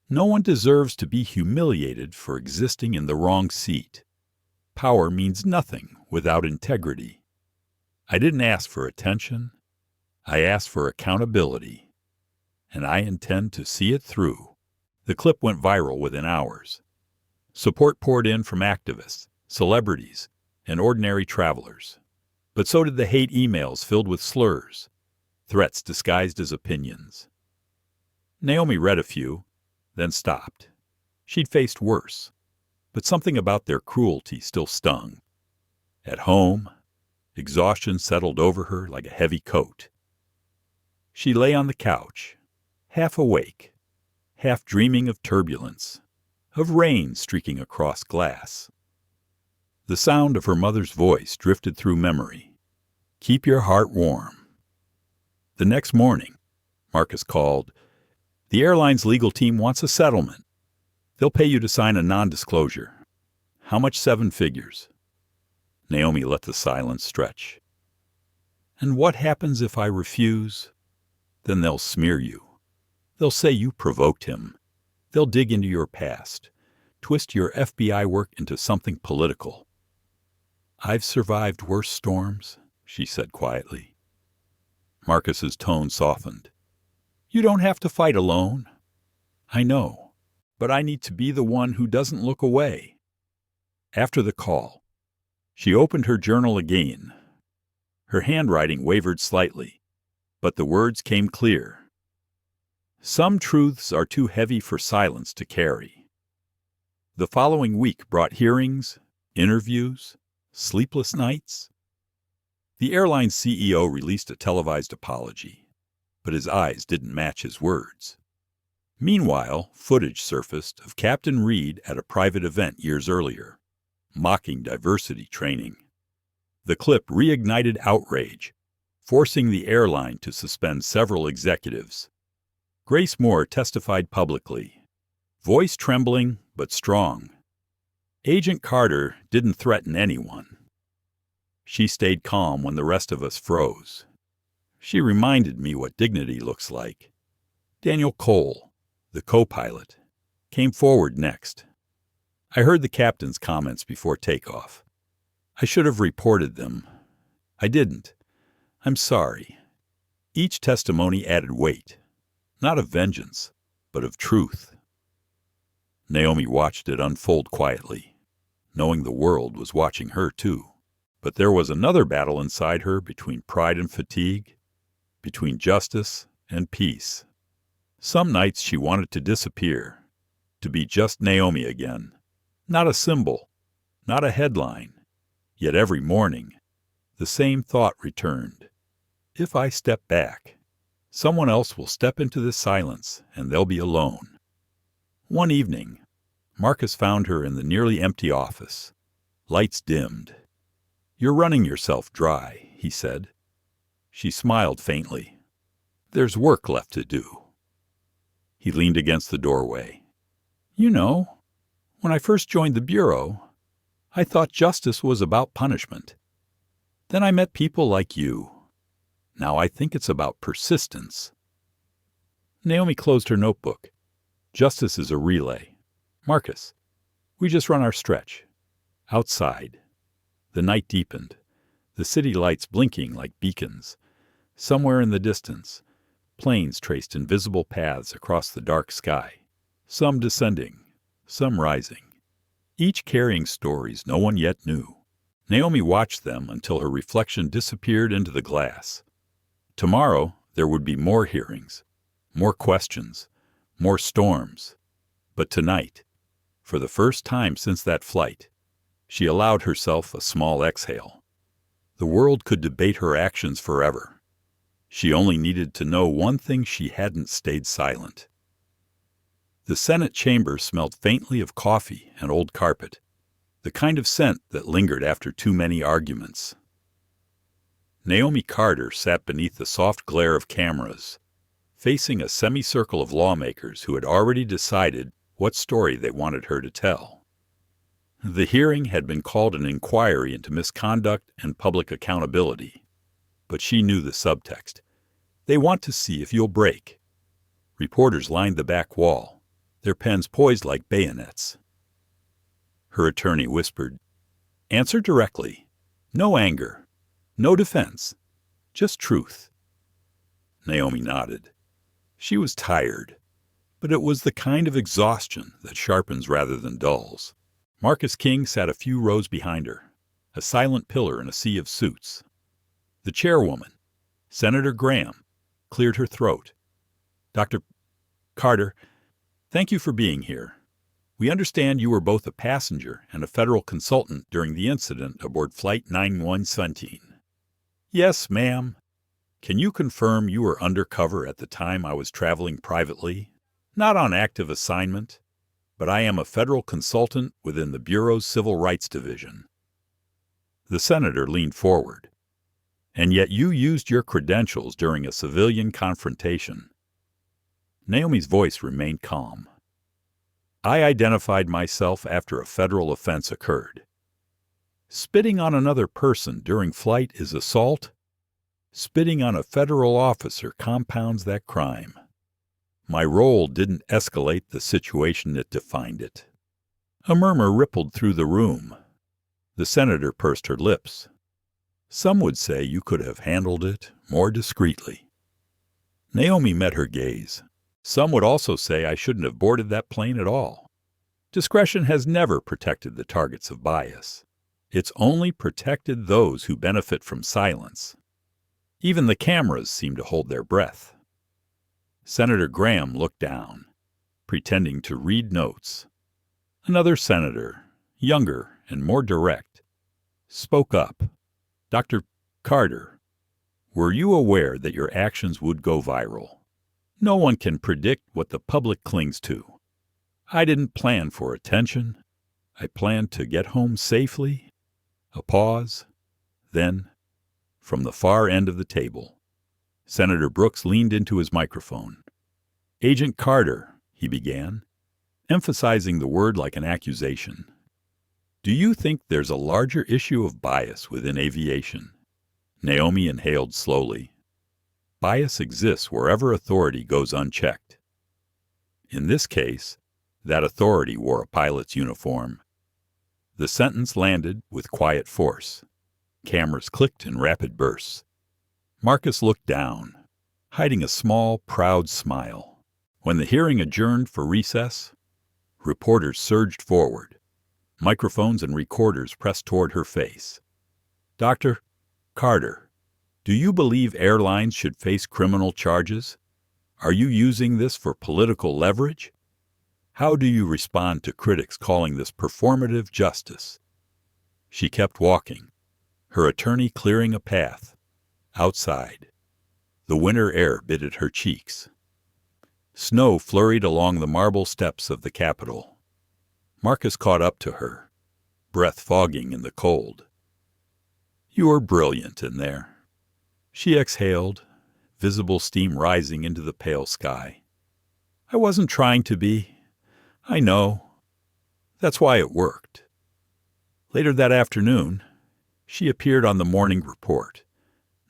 No one deserves to be humiliated for existing in the wrong seat. Power means nothing without integrity. I didn't ask for attention. I asked for accountability. And I intend to see it through. The clip went viral within hours. Support poured in from activists, celebrities, and ordinary travelers. But so did the hate emails filled with slurs, threats disguised as opinions. Naomi read a few, then stopped. She'd faced worse, but something about their cruelty still stung. At home, exhaustion settled over her like a heavy coat. She lay on the couch, half awake, half dreaming of turbulence, of rain streaking across glass. The sound of her mother's voice drifted through memory. "Keep your heart warm." The next morning, Marcus called. "The airline's legal team wants a settlement. They'll pay you to sign a non-disclosure. How much? 7 figures. Naomi let the silence stretch. "And what happens if I refuse?" "Then they'll smear you. They'll say you provoked him. They'll dig into your past, twist your FBI work into something political." "I've survived worse storms," she said quietly. Marcus's tone softened. "You don't have to fight alone." "I know, but I need to be the one who doesn't look away." After the call, she opened her journal again. Her handwriting wavered slightly, but the words came clear. "Some truths are too heavy for silence to carry." The following week brought hearings, interviews, sleepless nights. The airline's CEO released a televised apology, but his eyes didn't match his words. Meanwhile, footage surfaced of Captain Reed at a private event years earlier, mocking diversity training. The clip reignited outrage, forcing the airline to suspend several executives. Grace Moore testified publicly, voice trembling but strong. Agent Carter didn't threaten anyone. She stayed calm when the rest of us froze. She reminded me what dignity looks like. Daniel Cole, the co-pilot, came forward next. I heard the captain's comments before takeoff. I should have reported them. I didn't. I'm sorry. Each testimony added weight, not of vengeance, but of truth. Naomi watched it unfold quietly, knowing the world was watching her too. But there was another battle inside her between pride and fatigue, between justice and peace. Some nights she wanted to disappear, to be just Naomi again, not a symbol, not a headline. Yet every morning, the same thought returned. If I step back, someone else will step into this silence and they'll be alone. One evening, Marcus found her in the nearly empty office. Lights dimmed. "You're running yourself dry," he said. She smiled faintly. "There's work left to do." He leaned against the doorway. "You know, when I first joined the Bureau, I thought justice was about punishment. Then I met people like you. Now I think it's about persistence." Naomi closed her notebook. "Justice is a relay. Marcus, we just run our stretch. Outside." The night deepened, the city lights blinking like beacons. Somewhere in the distance, planes traced invisible paths across the dark sky, some descending, some rising, each carrying stories no one yet knew. Naomi watched them until her reflection disappeared into the glass. Tomorrow there would be more hearings, more questions, more storms. But tonight, for the first time since that flight, she allowed herself a small exhale. The world could debate her actions forever. She only needed to know one thing: she hadn't stayed silent. The Senate chamber smelled faintly of coffee and old carpet, the kind of scent that lingered after too many arguments. Naomi Carter sat beneath the soft glare of cameras, facing a semicircle of lawmakers who had already decided what story they wanted her to tell. The hearing had been called an inquiry into misconduct and public accountability, but she knew the subtext. They want to see if you'll break. Reporters lined the back wall, their pens poised like bayonets. Her attorney whispered, "Answer directly. No anger. No defense. Just truth." Naomi nodded. She was tired, but it was the kind of exhaustion that sharpens rather than dulls. Marcus King sat a few rows behind her, a silent pillar in a sea of suits. The chairwoman, Senator Graham, cleared her throat. "Dr. Carter, thank you for being here. We understand you were both a passenger and a federal consultant during the incident aboard Flight 9117. Yes, ma'am. Can you confirm you were undercover at the time I was traveling privately? Not on active assignment, but I am a federal consultant within the Bureau's Civil Rights Division." The senator leaned forward. "And yet you used your credentials during a civilian confrontation." Naomi's voice remained calm. "I identified myself after a federal offense occurred. Spitting on another person during flight is assault. Spitting on a federal officer compounds that crime. My role didn't escalate the situation, it defined it." A murmur rippled through the room. The senator pursed her lips. "Some would say you could have handled it more discreetly." Naomi met her gaze. "Some would also say I shouldn't have boarded that plane at all. Discretion has never protected the targets of bias. It's only protected those who benefit from silence." Even the cameras seemed to hold their breath. Senator Graham looked down, pretending to read notes. Another senator, younger and more direct, spoke up. "Dr. Carter, were you aware that your actions would go viral? No one can predict what the public clings to. I didn't plan for attention. I planned to get home safely." A pause. Then, from the far end of the table, Senator Brooks leaned into his microphone. "Agent Carter," he began, emphasizing the word like an accusation, "do you think there's a larger issue of bias within aviation?" Naomi inhaled slowly. "Bias exists wherever authority goes unchecked. In this case, that authority wore a pilot's uniform." The sentence landed with quiet force. Cameras clicked in rapid bursts. Marcus looked down, hiding a small, proud smile. When the hearing adjourned for recess, reporters surged forward. Microphones and recorders pressed toward her face. "Dr. Carter, do you believe airlines should face criminal charges? Are you using this for political leverage? How do you respond to critics calling this performative justice?" She kept walking, her attorney clearing a path. Outside, the winter air bit at her cheeks. Snow flurried along the marble steps of the Capitol. Marcus caught up to her, breath fogging in the cold. "You are brilliant in there." She exhaled, visible steam rising into the pale sky. "I wasn't trying to be. I know. That's why it worked." Later that afternoon, she appeared on the morning report,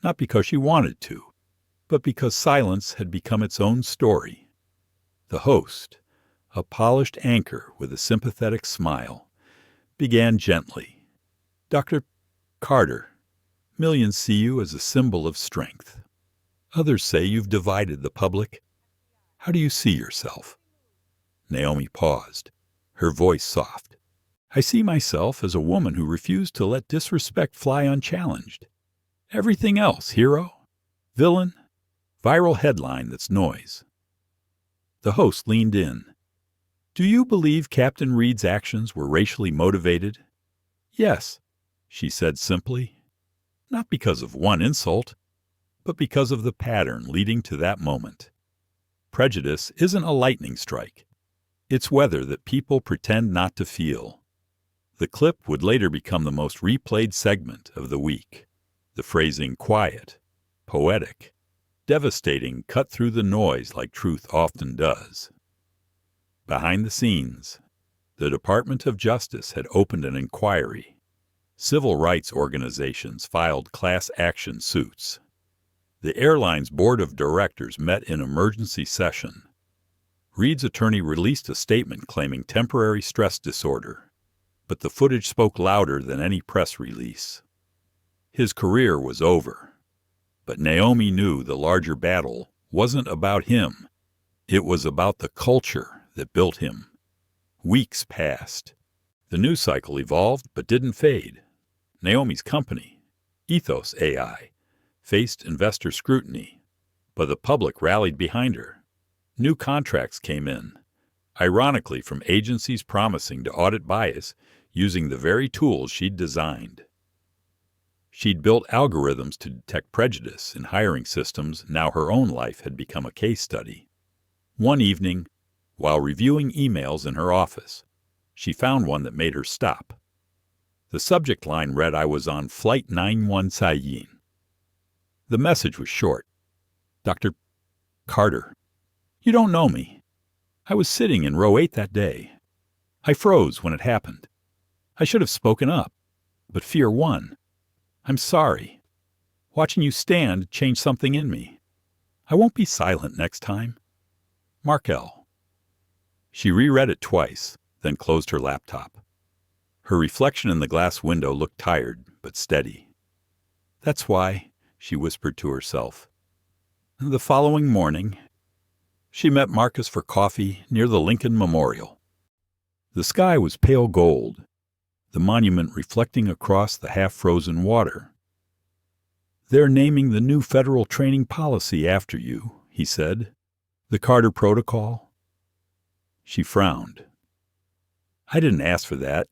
not because she wanted to, but because silence had become its own story. The host, a polished anchor with a sympathetic smile, began gently. "Dr. Carter, millions see you as a symbol of strength. Others say you've divided the public. How do you see yourself?" Naomi paused, her voice soft. "I see myself as a woman who refused to let disrespect fly unchallenged. Everything else, hero, villain, viral headline that's noise." The host leaned in. "Do you believe Captain Reed's actions were racially motivated?" "Yes," she said simply. not because of one insult, but because of the pattern leading to that moment. Prejudice isn't a lightning strike. It's weather that people pretend not to feel. The clip would later become the most replayed segment of the week. The phrasing quiet, poetic, devastating cut through the noise like truth often does. Behind the scenes, the Department of Justice had opened an inquiry. Civil rights organizations filed class action suits. The airline's board of directors met in emergency session. Reed's attorney released a statement claiming temporary stress disorder, but the footage spoke louder than any press release. His career was over, but Naomi knew the larger battle wasn't about him. It was about the culture that built him. Weeks passed. The news cycle evolved but didn't fade. Naomi's company, Ethos AI, faced investor scrutiny, but the public rallied behind her. New contracts came in, ironically from agencies promising to audit bias using the very tools she'd designed. She'd built algorithms to detect prejudice in hiring systems. Now her own life had become a case study. One evening, while reviewing emails in her office, she found one that made her stop. The subject line read, "I was on Flight 91 The message was short. "Dr. Carter, you don't know me. I was sitting in row 8 that day. I froze when it happened. I should have spoken up, but fear won. I'm sorry. Watching you stand changed something in me. I won't be silent next time. Markel." She reread it twice, then closed her laptop. Her reflection in the glass window looked tired but steady. "That's why," she whispered to herself. The following morning, she met Marcus for coffee near the Lincoln Memorial. The sky was pale gold, the monument reflecting across the half-frozen water. "They're naming the new federal training policy after you," he said. "The Carter Protocol." She frowned. "I didn't ask for that.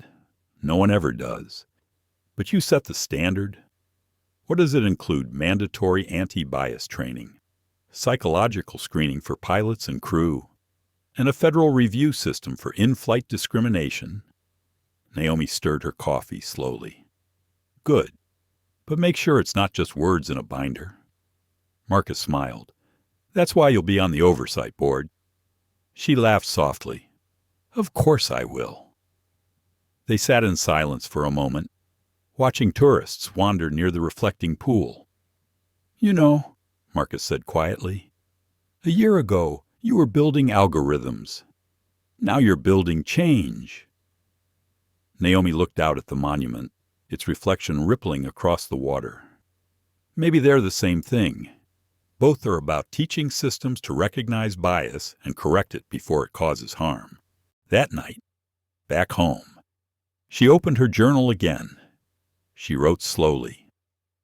No one ever does. But you set the standard. What does it include? Mandatory anti-bias training, psychological screening for pilots and crew, and a federal review system for in-flight discrimination." Naomi stirred her coffee slowly. "Good. But make sure it's not just words in a binder." Marcus smiled. "That's why you'll be on the oversight board." She laughed softly. "Of course I will." They sat in silence for a moment, watching tourists wander near the reflecting pool. "You know," Marcus said quietly, "a year ago you were building algorithms. Now you're building change." Naomi looked out at the monument, its reflection rippling across the water. Maybe they're the same thing. Both are about teaching systems to recognize bias and correct it before it causes harm. That night, back home, she opened her journal again. She wrote slowly,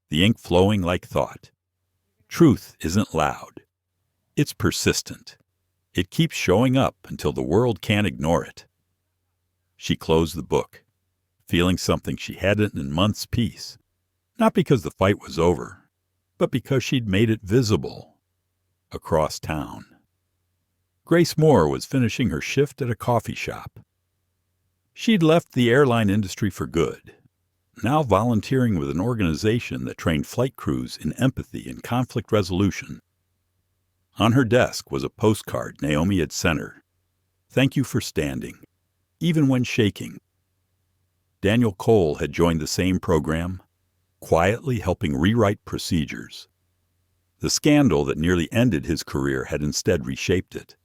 the ink flowing like thought. Truth isn't loud. It's persistent. It keeps showing up until the world can't ignore it. She closed the book, feeling something she hadn't in months' peace. Not because the fight was over, but because she'd made it visible. Across town. Grace Moore was finishing her shift at a coffee shop. She'd left the airline industry for good, now volunteering with an organization that trained flight crews in empathy and conflict resolution. On her desk was a postcard Naomi had sent her. "Thank you for standing, even when shaking." Daniel Cole had joined the same program, quietly helping rewrite procedures. The scandal that nearly ended his career had instead reshaped it.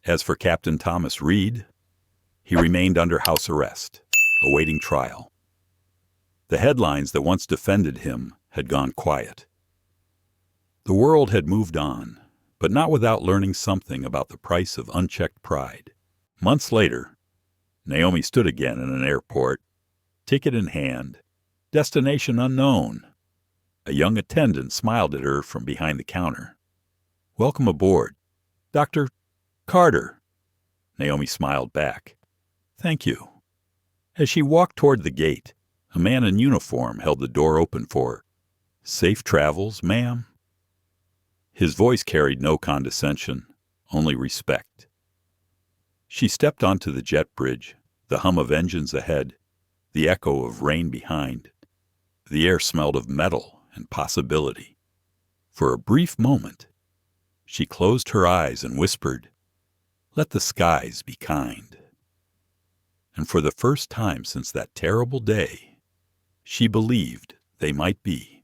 As for Captain Thomas Reed, he remained under house arrest, awaiting trial. The headlines that once defended him had gone quiet. The world had moved on, but not without learning something about the price of unchecked pride. Months later, Naomi stood again in an airport, ticket in hand, destination unknown. A young attendant smiled at her from behind the counter. "Welcome aboard, Dr. Carter." Naomi smiled back. "Thank you." As she walked toward the gate, A man in uniform held the door open for her. "Safe travels, ma'am?" His voice carried no condescension, only respect. She stepped onto the jet bridge, the hum of engines ahead, the echo of rain behind. The air smelled of metal and possibility. For a brief moment, she closed her eyes and whispered, "Let the skies be kind." And for the first time since that terrible day, she believed they might be.